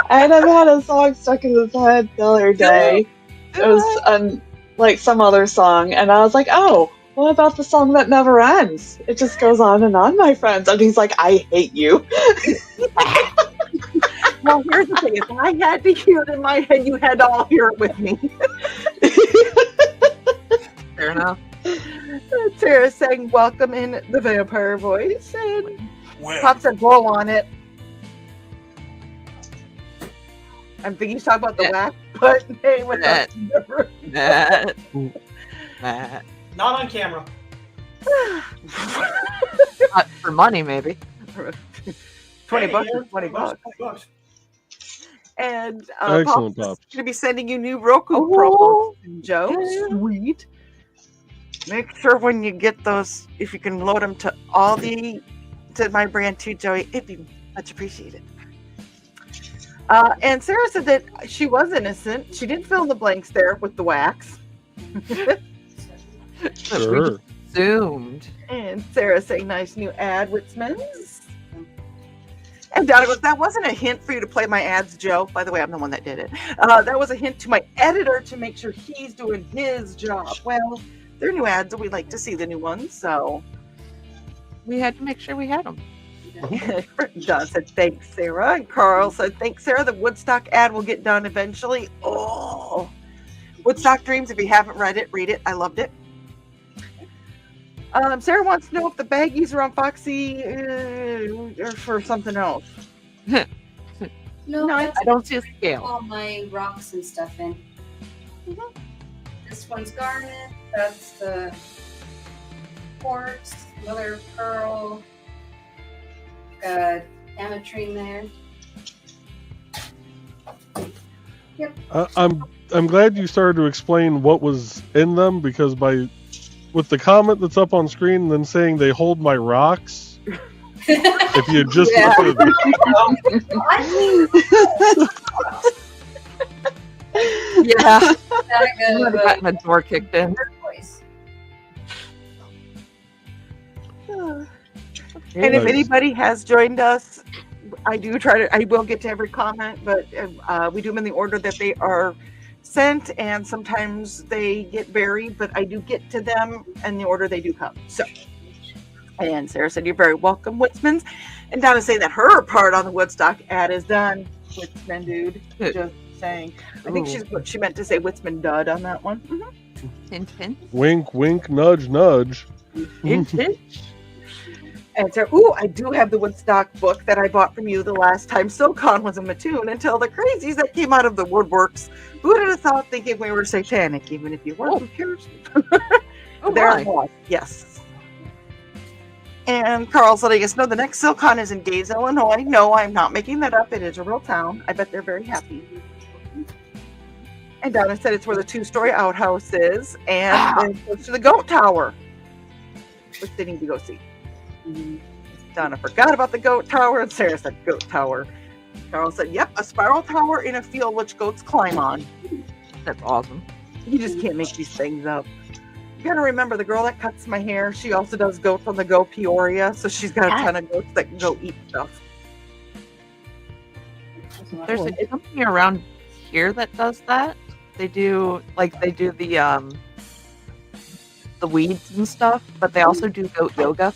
And I've had a song stuck in his head the other day. It was like some other song, and I was like, "Oh, what about the song that never ends? It just goes on and on, my friends." And he's like, "I hate you." Well, here's the thing: if I had to hear it in my head, you had to all hear it with me. Fair enough. Sarah saying, "Welcome in the vampire voice," and Well, Pop said, "Blow on it." I'm thinking he's talking about the Yeah. whack, but hey, what Yeah. the Matt. not on camera. Not for money, maybe. 20 Hey, bucks yeah, is 20 bucks. 20 bucks. And Excellent, Pop's Pops. going to be sending you new Roku Oh, promos, Joe. yeah. Sweet. Make sure when you get those, if you can load them to all the to my brand too, Joey, it'd be much appreciated. And Sarah said that she was innocent. She did fill in the blanks there with the wax. Sure. Zoomed. And Sarah saying, nice new ad, Witzmans. And Donna goes, that wasn't a hint for you to play my ads, Joe. By the way, I'm the one that did it. That was a hint to my editor to make sure he's doing his job. Well, they're new ads, and we like to see the new ones, so We had to make sure we had them. John said, thanks, Sarah. And Carl said, thanks, Sarah. The Woodstock ad will get done eventually. Oh, Woodstock Dreams. If you haven't read it, read it. I loved it. Sarah wants to know if the baggies are on Foxy or for something else. No, No, I don't see a scale. all my rocks and stuff in. This one's garnet. That's the quartz, mother of pearl. Got ametrine there. Yep. I'm glad you started to explain what was in them, because with the comment that's up on screen and then saying they hold my rocks, if you just Yeah. Bag I of, would have gotten the door kicked in. turquoise. And if Nice. anybody has joined us, I will get to every comment, but we do them in the order that they are sent, and sometimes they get buried, but I do get to them in the order they do come. So, and Sarah said, you're very welcome, Witzmans. And Donna saying that her part on the Woodstock ad is done. Witzman dude, just saying. I think what she meant to say, Witzman dud on that one. Mm-hmm. Hint, hint. wink, wink, nudge, nudge. Hint, hint. And so, I do have the Woodstock book that I bought from you the last time SoCon was in Mattoon, until the crazies that came out of the woodworks. Who would have thought thinking we were satanic, even if you weren't? Who cares? There my. it was. Yes. And Carl's letting us know the next SoCon is in Gaze, Illinois. No, I'm not making that up. It is a real town. I bet they're very happy. And Donna said it's where the 2-story outhouse is, and it's close to the Goat Tower, which they need to go see. Donna forgot about the Goat Tower, and Sarah said Goat Tower. Carl said, yep, a spiral tower in a field which goats climb on. That's awesome. You just can't make these things up. You gotta remember, the girl that cuts my hair, she also does goats on the Go Peoria, so she's got a ton of goats that can go eat stuff. There's a company around here that does that. They do the weeds and stuff, but they also do goat yoga.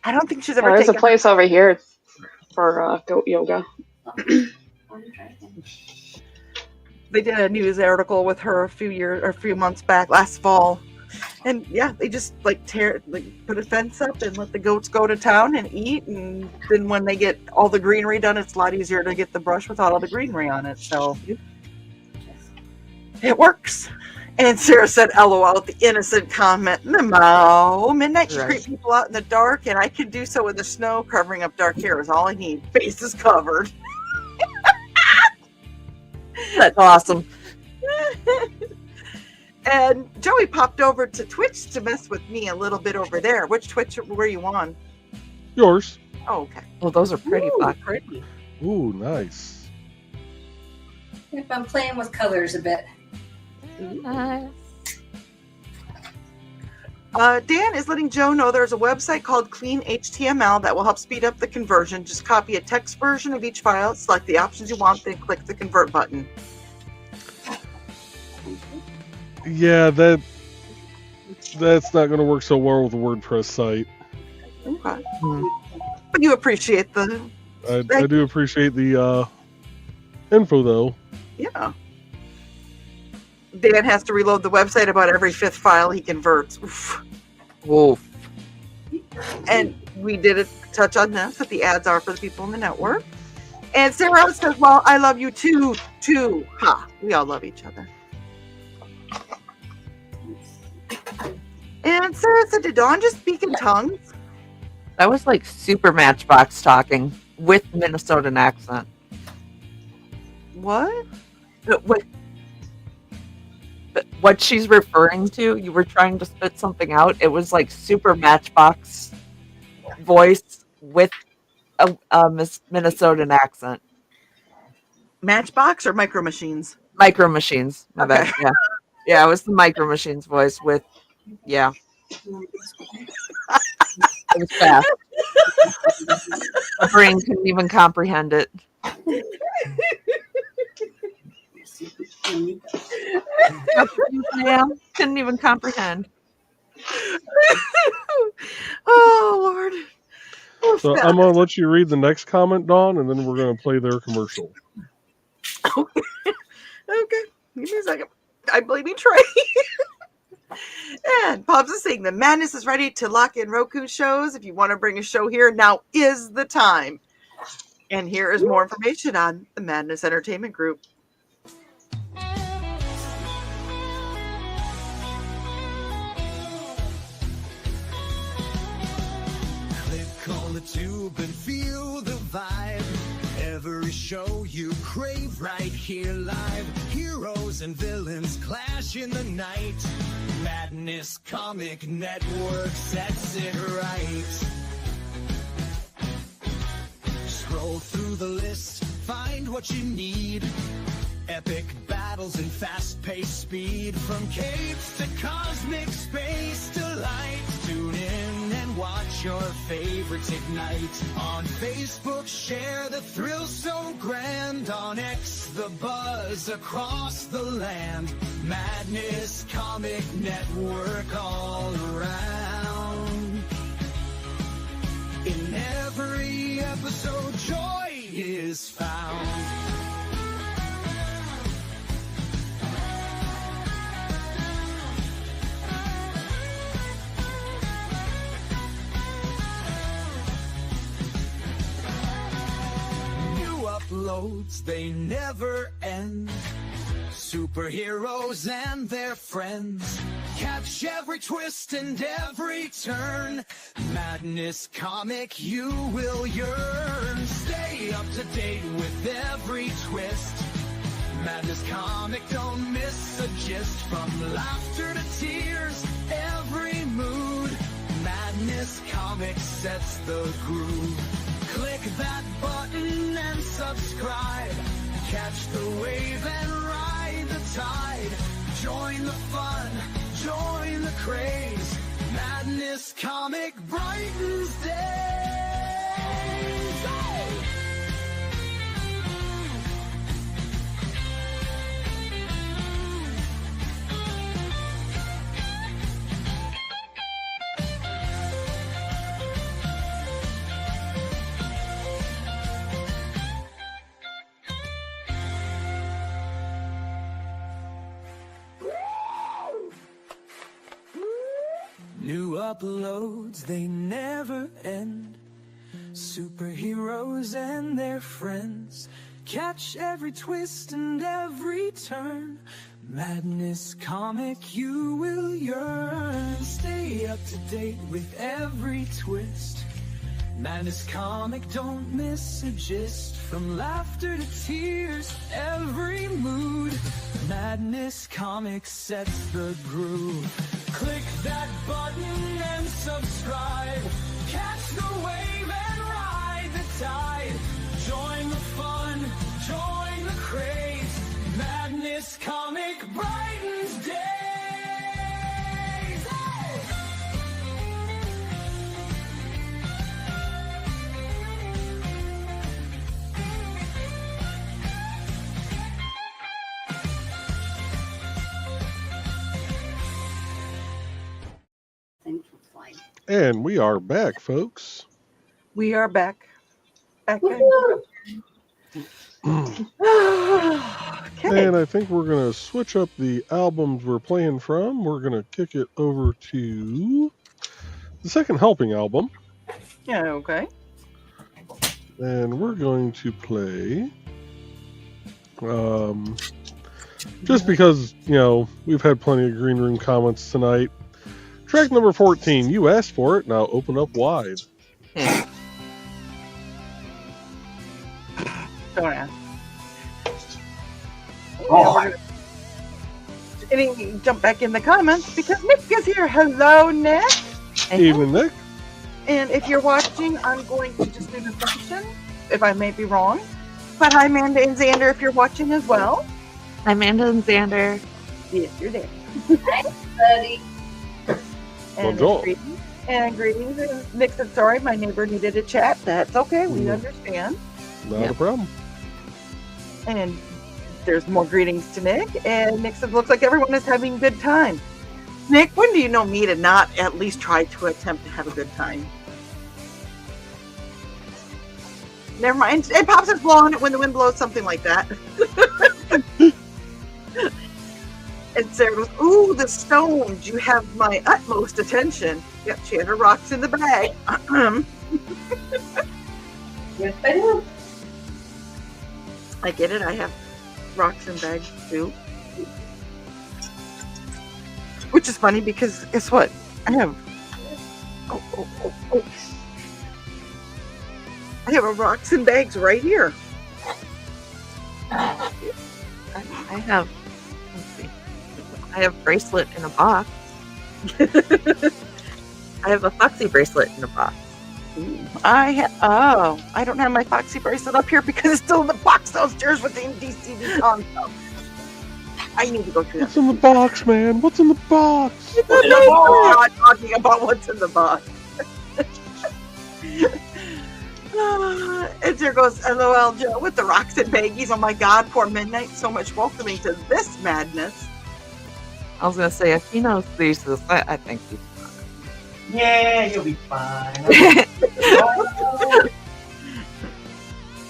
I don't think she's ever There's a taken place over here for goat yoga. They did a news article with her a few months back, last fall, and yeah, they just put a fence up and let the goats go to town and eat, and then when they get all the greenery done, it's a lot easier to get the brush without all the greenery on it. So it works. And Sarah said, LOL, with the innocent comment. No, midnight can creep people out in the dark, and I can do so with the snow covering up dark hair is all I need. Face is covered. That's awesome. And Joey popped over to Twitch to mess with me a little bit over there. Which Twitch were you on? Yours. Oh, okay. Well, those are pretty. Ooh, Fuck. pretty. Ooh, nice. If I'm playing with colors a bit. Nice. Dan is letting Joe know there's a website called Clean HTML that will help speed up the conversion. Just copy a text version of each file, select the options you want, then click the convert button. Yeah, that's not going to work so well with a WordPress site. Okay. But you appreciate the... I do appreciate the info, though. Yeah. Dan has to reload the website about every 5th file he converts. Oof. And we did touch on this, that the ads are for the people in the network. And Sarah says, well, I love you too. Ha. We all love each other. And Sarah said, did Dawn just speak in tongues? That was like super Matchbox talking with Minnesotan accent. What? What she's referring to, you were trying to spit something out. It was like super Matchbox voice with a Minnesotan accent. Matchbox or Micro Machines? Micro Machines. My Okay. bad. Yeah. Yeah, it was the Micro Machines voice with, yeah. It was fast. My brain couldn't even comprehend it. Couldn't even comprehend. Oh, Lord. So I'm going to let you read the next comment, Dawn, and then we're going to play their commercial. Okay. Give me a second. I'm blaming Trey. And Pops is saying the madness is ready to lock in Roku shows. If you want to bring a show here, now is the time. And here is more information on the Madness Entertainment Group. Click on the tube and feel the vibe. Every show you crave right here live. Heroes and villains clash in the night. Madness Comic Network sets it right. Scroll through the list, find what you need. Epic battles and fast-paced speed. From capes to cosmic space delight. Tune in and watch your favorites ignite. On Facebook, share the thrill so grand. On X, the buzz across the land. Madness Comic Network all around. In every episode, joy is found. Uploads, they never end. Superheroes and their friends. Catch every twist and every turn. Madness Comic, you will yearn. Stay up to date with every twist. Madness Comic, don't miss a gist. From laughter to tears, every mood. Madness Comic sets the groove. Click that button and subscribe. Catch the wave and ride the tide. Join the fun, join the craze. Madness Comic brightens days. New uploads, they never end. Superheroes and their friends. Catch every twist and every turn. Madness Comic, you will yearn. Stay up to date with every twist. Madness Comic, don't miss a gist. From laughter to tears, every mood. Madness Comic sets the groove. Click that button and subscribe. Catch the wave and ride the tide. Join the fun, join the craze. Madness Comic brightens days. And we are back, folks. We are back. Okay. And I think we're going to switch up the albums we're playing from. We're going to kick it over to the Second Helping album. Yeah, okay. And we're going to play, just because, you know, we've had plenty of Green Room comments tonight. Track number 14, you asked for it, now open up wide. Don't ask. Oh, Jump back in the comments because Nick is here. Hello, Nick. Evening, Nick. And if you're watching, I'm going to just do the function, if I may be wrong. But hi, Amanda and Xander, if you're watching as well. Hi, Amanda and Xander. Yes, you're there. Hi, buddy. And Bonjour. greetings. And Nick said, sorry, my neighbor needed a chat. That's okay. We understand. Not a problem. And there's more greetings to Nick. And Nick said, looks like everyone is having a good time. Nick, when do you know me to not at least try to attempt to have a good time? Never mind. It pops its blowing it when the wind blows, something like that. And Sarah goes, ooh, the stones. You have my utmost attention. Yep, she had her rocks in the bag. Yes, I do. I get it. I have rocks in bags too. Which is funny because guess what? I have. Oh. I have a rocks and bags right here. I have. Let's see. I have bracelet in a box. I have a Foxy bracelet in a box. I don't have my Foxy bracelet up here because it's still in the box downstairs with the IndieCD's on. So I need to go through that. What's in the box, man? What's in the box? We're not talking about what's in the box. And there goes LOL Joe with the rocks and baggies. Oh my God, poor Midnight. So much welcoming to this madness. I was going to say, if he knows these, I think he's Yeah, you'll be fine.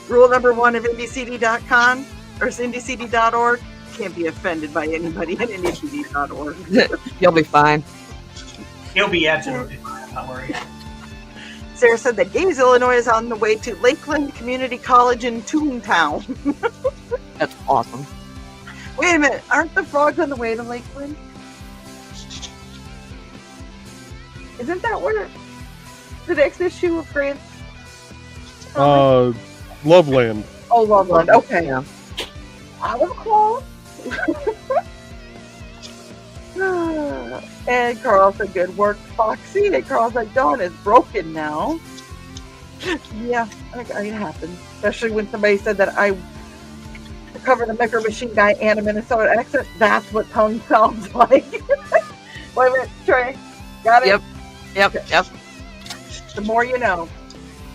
Rule number 1 of IndieCD.com or IndieCD.org. Can't be offended by anybody at IndieCD.org. You'll be fine. You'll be absolutely fine. Don't worry. Sarah said that Gaze, Illinois is on the way to Lakeland Community College in Toontown. That's awesome. Wait a minute. Aren't the frogs on the way to Lakeland? Isn't that where the next issue of Grant? Loveland. Oh, Loveland. Okay. Yeah. I was close. And Carl said, good work, Foxy. And Carl's like, Dawn is broken now. Yeah, it happens. Especially when somebody said that I covered the Micro Machine Guy and a Minnesota accent. That's what tongue sounds like. Wait a minute, Trey. Got it? Yep. The more you know.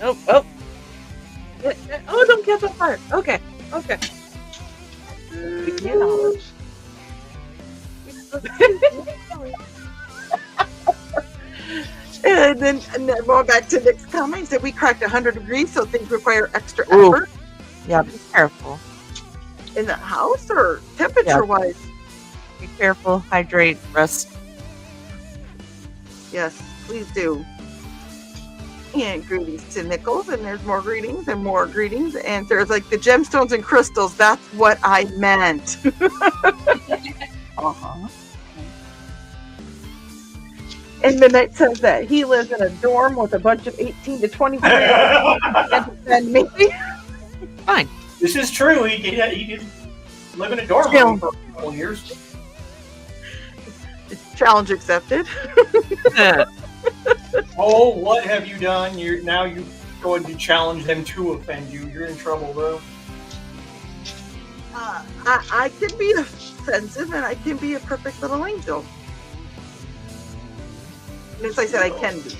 Oh, don't catch on fire. Okay. Yeah. And then we're back to Nick's comments that we cracked 100 degrees, so things require extra effort. Yeah, be careful. In the house or temperature-wise? Be careful, hydrate, rest. Yes, please do. And greetings to Nichols, and there's more greetings and more greetings. And there's like the gemstones and crystals. That's what I meant. Uh-huh. And Midnight says that he lives in a dorm with a bunch of 18 to 24-year-olds. And maybe. Fine. This is true. He did live in a dorm room for a couple years. Challenge accepted. Oh, what have you done? You're going to challenge them to offend you. You're in trouble, bro. I can be offensive and I can be a perfect little angel. As I said, I can be.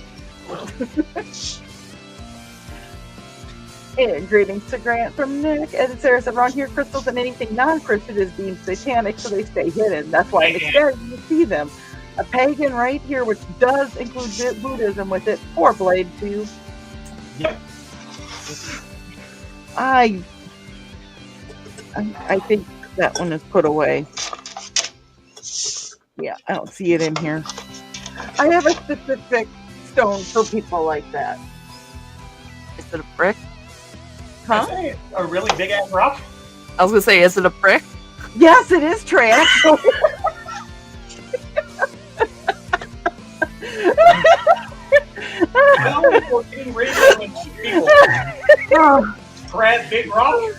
And greetings to Grant from Nick. And Sarah said, around here, crystals and anything non-Christian is deemed satanic, so they stay hidden. That's why it's scary when you see them. A pagan right here, which does include Buddhism with it. Poor Blade, too. Yep. I think that one is put away. Yeah, I don't see it in here. I have a specific stone for people like that. Is it a brick? Huh? A really big ass rock? I was gonna say, is it a brick? Yes, it is, Trey, actually. Well, we're getting ready when people grab big rock.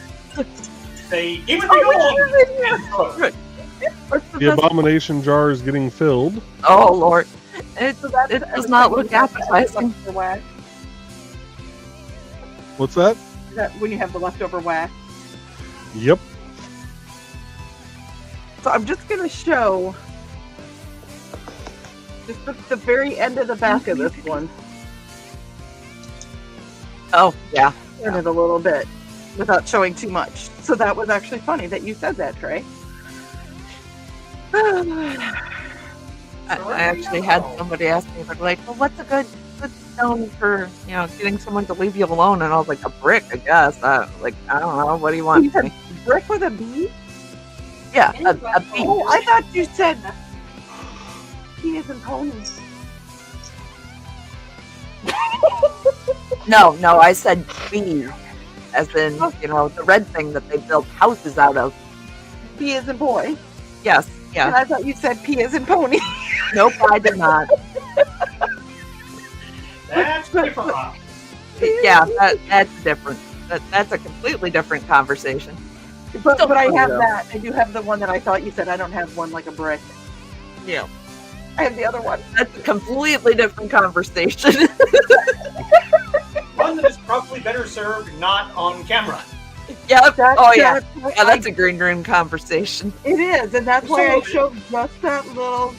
Say, give it the gold. The abomination jar is getting filled. Oh Lord, it does not look appetizing. What's that? Is that when you have the leftover wax? Yep. So I'm just going to show just the very end of the back of this one. Oh, yeah. Turn it a little bit without showing too much. So that was actually funny that you said that, Trey. I actually had somebody ask me, but like, well, what's a good stone for, getting someone to leave you alone? And I was like, a brick, I guess. I don't know. What do you want? You said brick with a B? Yeah, a B. Oh, I thought you said penis and ponies. No, I said B, as in, the red thing that they build houses out of. P as in boy. Yes, yeah. And I thought you said P as in pony. Nope, I did not. That's different. Yeah, that's different. That's a completely different conversation. But I have that. I do have the one that I thought you said. I don't have one like a brick. Yeah. I have the other one. That's a completely different conversation. One that is probably better served not on camera. Yep. That's That's a green room conversation. It is, and that's why I showed just that little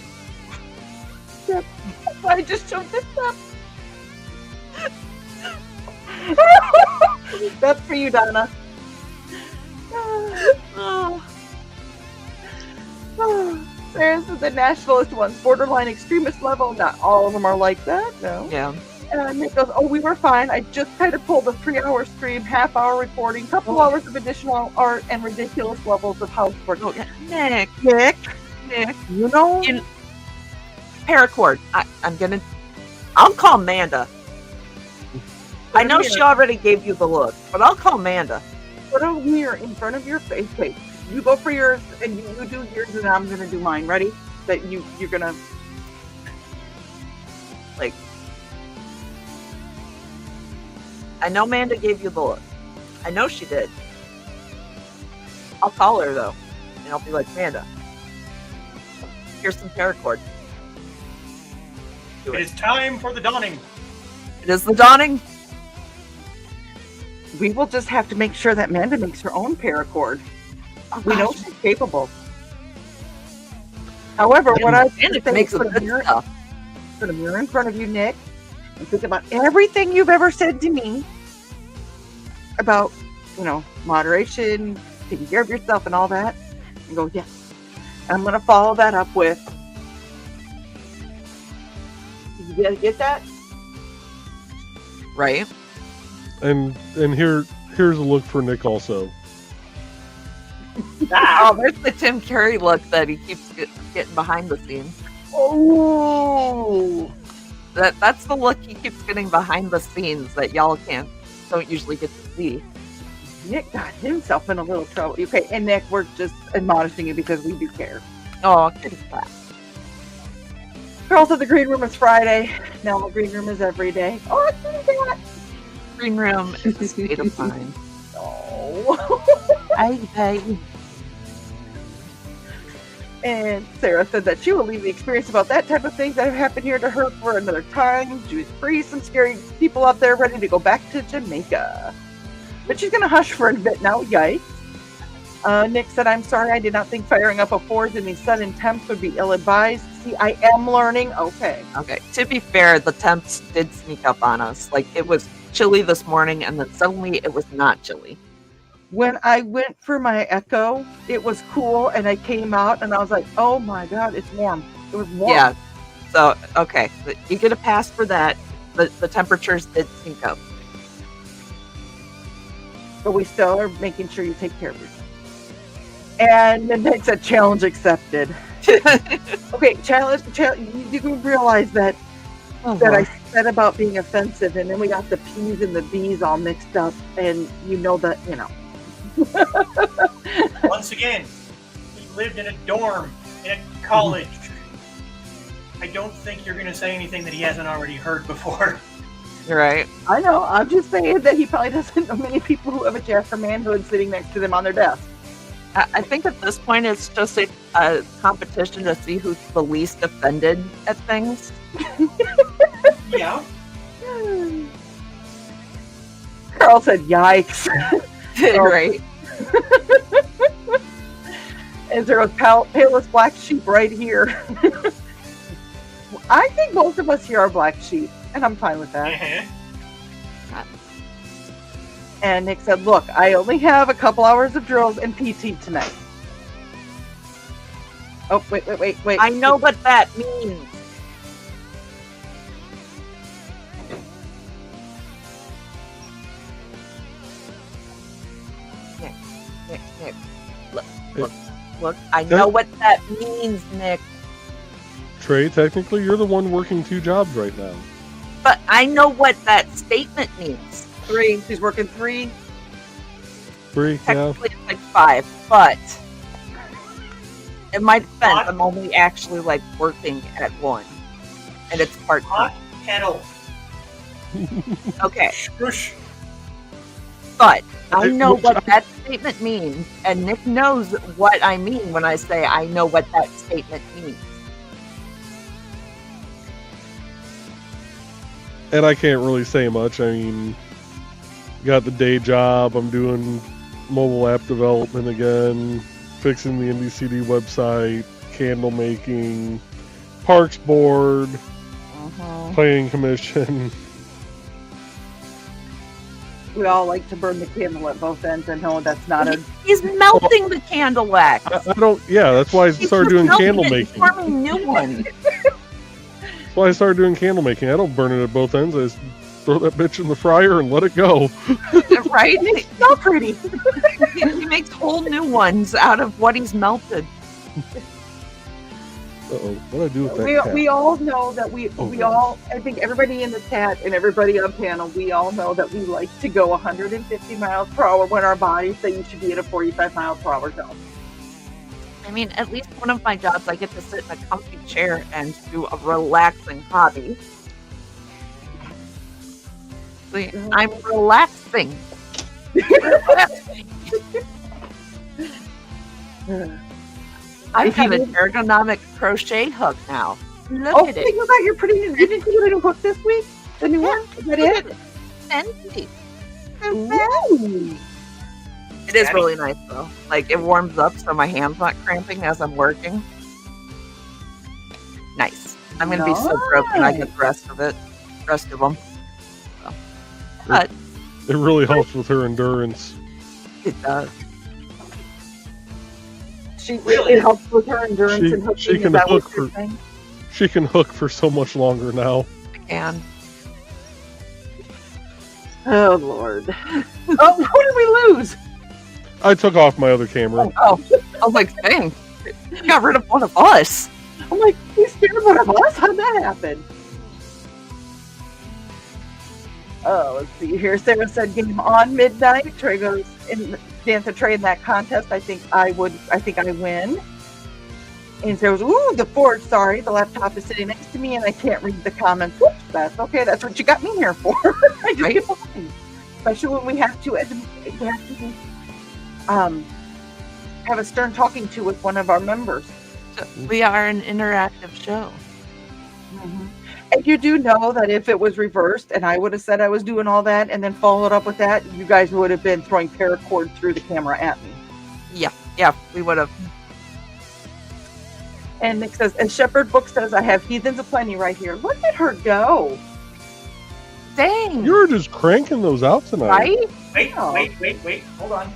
step. I just showed this step. That's for you, Donna. There's the nationalist ones, borderline extremist level. Not all of them are like that, no. Yeah. And Nick goes, we were fine. I just kind of pulled a 3-hour stream, half-hour recording, couple hours of additional art, and ridiculous levels of housework. Oh, Nick. You know? Paracord. I'll call Amanda. I know she already gave you the look, but I'll call Amanda. Put a mirror in front of your face. Wait, you go for yours, and you do yours, and I'm going to do mine. Ready? That you're going to... Like... I know Amanda gave you the look. I know she did. I'll call her, though. And I'll be like, Amanda, here's some paracord. It is time for the dawning. It is the dawning. We will just have to make sure that Amanda makes her own paracord. We know she's capable. However, what I think makes the good stuff. Put a mirror in front of you, Nick, and think about everything you've ever said to me about, moderation, taking care of yourself, and all that, and go, yes. And I'm going to follow that up with. Did you get that? Right. And here's a look for Nick also. Oh, there's the Tim Curry look that he keeps getting behind the scenes. Oh, that's the look he keeps getting behind the scenes that y'all don't usually get to see. Nick got himself in a little trouble. Okay, and Nick, we're just admonishing you because we do care. Oh, kitty cat. Girls at the green room is Friday. Now the green room is every day. Oh, kitty cat. Green room is a state of mind. Oh. Hey. And Sarah said that she will leave the experience about that type of things that have happened here to her for another time. She was free some scary people out there ready to go back to Jamaica. But she's going to hush for a bit now. Yikes. Nick said, I'm sorry. I did not think firing up a Ford in these sudden temps would be ill-advised. See, I am learning. Okay. To be fair, the temps did sneak up on us. Like, it was chilly this morning, and then suddenly it was not chilly. When I went for my echo, it was cool, and I came out, and I was like, oh my God, it's warm. It was warm. Yeah. So, okay. You get a pass for that. The temperatures did sneak up. But we still are making sure you take care of yourself. And then Nick said, challenge accepted. Okay, challenge. You can realize that I said about being offensive, and then we got the P's and the B's all mixed up, and Once again, he lived in a dorm in a college. I don't think you're going to say anything that he hasn't already heard before. Right. I know. I'm just saying that he probably doesn't know many people who have a jack for manhood sitting next to them on their desk. I think at this point it's just a competition to see who's the least offended at things. Yeah. Carl said, "Yikes!" Right. And there was Palest Black Sheep right here. I think most of us here are black sheep, and I'm fine with that. Uh-huh. And Nick said, "Look, I only have a couple hours of drills and PT tonight." Oh, wait. I know what that means. Nick. Look. I know what that means, Nick. Trey, technically, you're the one working 2 jobs right now. But I know what that statement means. 3. She's working 3. 3, yeah. Technically, it's like 5, but in my defense, I'm only actually like working at 1, and it's part time. Hot kettle. Okay. Shush. But I know what that statement means, and Nick knows what I mean when I say I know what that statement means. And I can't really say much. I mean, got the day job. I'm doing mobile app development again, fixing the IndieCD website, candle making, parks board, planning commission. We all like to burn the candle at both ends, and no, that's not a... He's melting the candle wax. I don't. Yeah, that's why I started doing candle making. Forming new ones. That's why I started doing candle making. I don't burn it at both ends. I just throw that bitch in the fryer and let it go. Right? It's so pretty. He makes whole new ones out of what he's melted. Uh-oh. What do I do with that cat? We all know that we all, I think everybody in the chat and everybody on panel, we all know that we like to go 150 miles per hour when our bodies say you should be in a 45 mile per hour zone. I mean, at least one of my jobs, I get to sit in a comfy chair and do a relaxing hobby. See, I'm relaxing. I've got an ergonomic crochet hook now. Look at it. Think about your pretty new. Didn't you get a new hook this week? The new one? Is that it? Fancy. Ooh. It is really nice though. Like it warms up so my hand's not cramping as I'm working. Nice. I'm gonna be so broke when I get the rest of them. So. But it really helps with her endurance. It does. It helps with her endurance and hooking. She can hook for. She can hook for so much longer now. And oh Lord. Oh, who did we lose? I took off my other camera. Oh, I was like, dang, you got rid of one of us. I'm like, you scared one of us? How'd that happen? Oh, let's see here. Sarah said game on midnight. Trey goes in dance a Trey in that contest. I think I win. And Sarah goes, ooh, the Ford, sorry. The laptop is sitting next to me and I can't read the comments. Whoops, that's okay. That's what you got me here for. I just get behind. Especially when we have to have a stern talking to with one of our members. So we are an interactive show. Mm-hmm. And you do know that if it was reversed and I would have said I was doing all that and then followed up with that, you guys would have been throwing paracord through the camera at me. Yeah, we would have. And Nick says, and Shepherd Book says, I have heathens aplenty right here. Look at her go. Dang. You're just cranking those out tonight. Right? Wait. Hold on.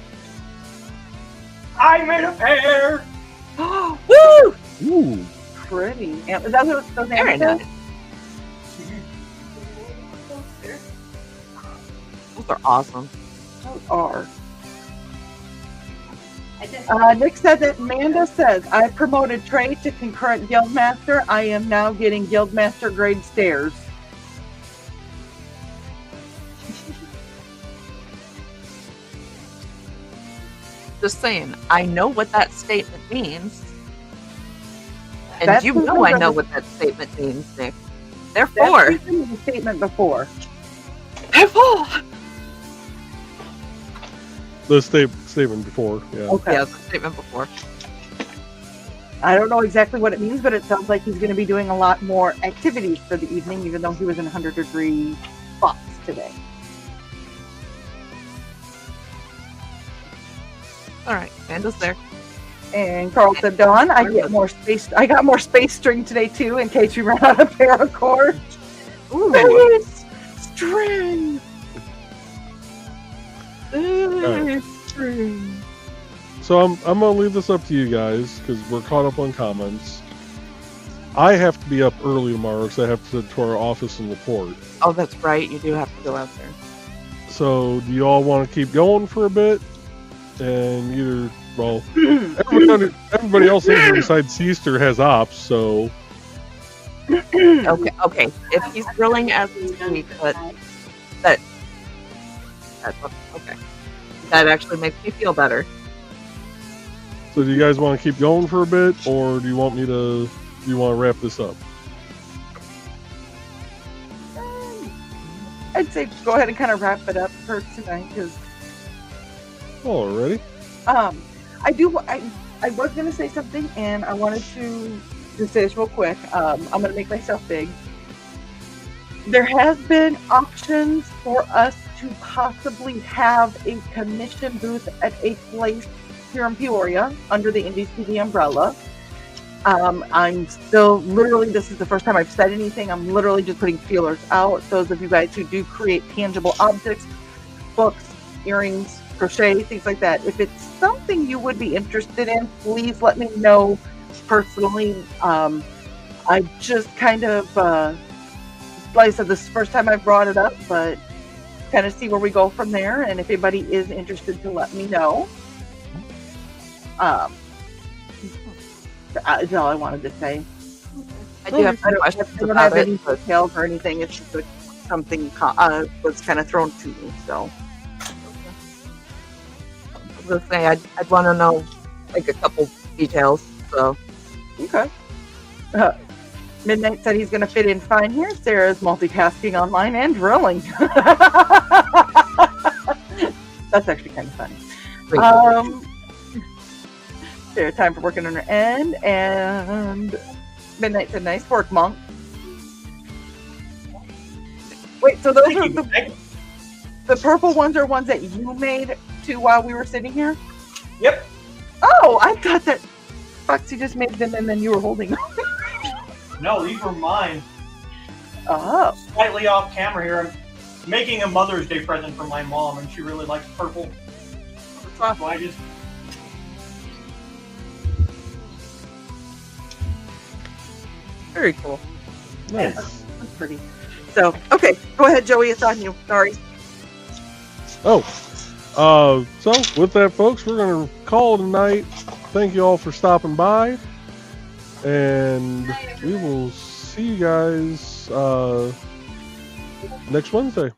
I made a pair. Woo! Ooh. Pretty. And is that what those Very nice. Those are awesome. Those are. Nick said that Amanda says, I promoted Trey to concurrent guildmaster. I am now getting guildmaster grade stairs. Just saying, I know what that statement means. And That's you know I know what that statement means, Nick. Therefore. That's the statement before. Therefore. The statement before, yeah. Okay. Yeah, the statement before. I don't know exactly what it means, but it sounds like he's going to be doing a lot more activities for the evening, even though he was in 100-degree spots today. All right, Amanda's there. And Carl said, Dawn, I got more space string today too, in case you run out of paracord. Ooh. Space string. Right. String. So I'm gonna leave this up to you guys because we're caught up on comments. I have to be up early tomorrow because I have to our office and report. Oh, that's right. You do have to go out there. So do you all want to keep going for a bit? And either, well, everybody else in here besides Easter has ops, so. Okay. If he's grilling as we speak, but that's okay. That actually makes me feel better. So do you guys want to keep going for a bit, or do you want to wrap this up? I'd say go ahead and kind of wrap it up for tonight because. Alrighty. I was going to say something, and I wanted to just say this real quick. I'm going to make myself big. There has been options for us to possibly have a commission booth at a place here in Peoria under the IndieCD umbrella. I'm still literally, this is the first time I've said anything. I'm literally just putting feelers out. Those of you guys who do create tangible objects, books, earrings, crochet, things like that. If it's something you would be interested in, please let me know personally. I just kind of, like I said, this is the first time I've brought it up, but kind of see where we go from there. And if anybody is interested, to let me know. That's all I wanted to say. I do have some questions I don't about have it. any details or anything. It's just something was kind of thrown to me. So. I was gonna say I'd want to know like a couple details. So Okay. Midnight said he's going to fit in fine here. Sarah's multitasking online and drilling. That's actually kind of funny. Sarah, time for working on her end. And Midnight said, nice work, Monk. Wait, so those are the purple ones are ones that you made too while we were sitting here? Yep. Oh, I thought that Foxy just made them and then you were holding them. No, these were mine. Oh. Slightly off camera here. I'm making a Mother's Day present for my mom, and she really likes purple. So I just... Very cool. Nice. That's pretty. So, okay. Go ahead, Joey. It's on you. Sorry. So with that, folks, we're going to call it a night. Thank you all for stopping by. And we will see you guys next Wednesday.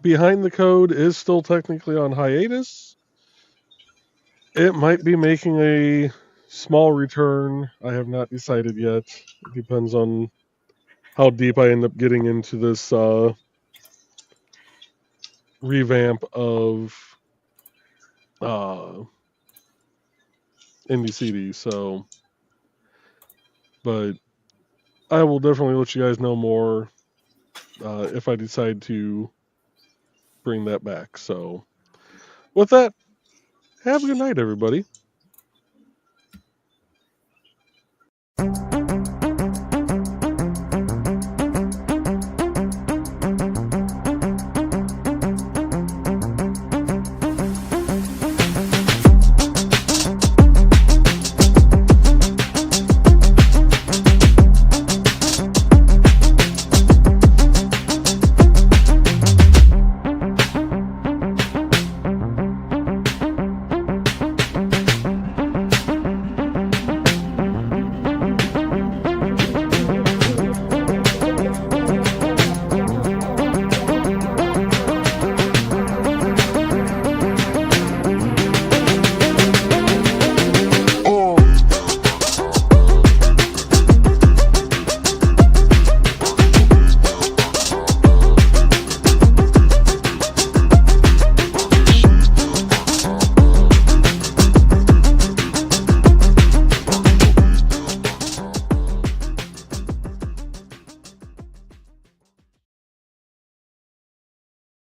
Behind the Code is still technically on hiatus. It might be making a small return. I have not decided yet. It depends on how deep I end up getting into this revamp of IndieCD's. So, but I will definitely let you guys know more if I decide to bring that back. So, with that, have a good night, everybody.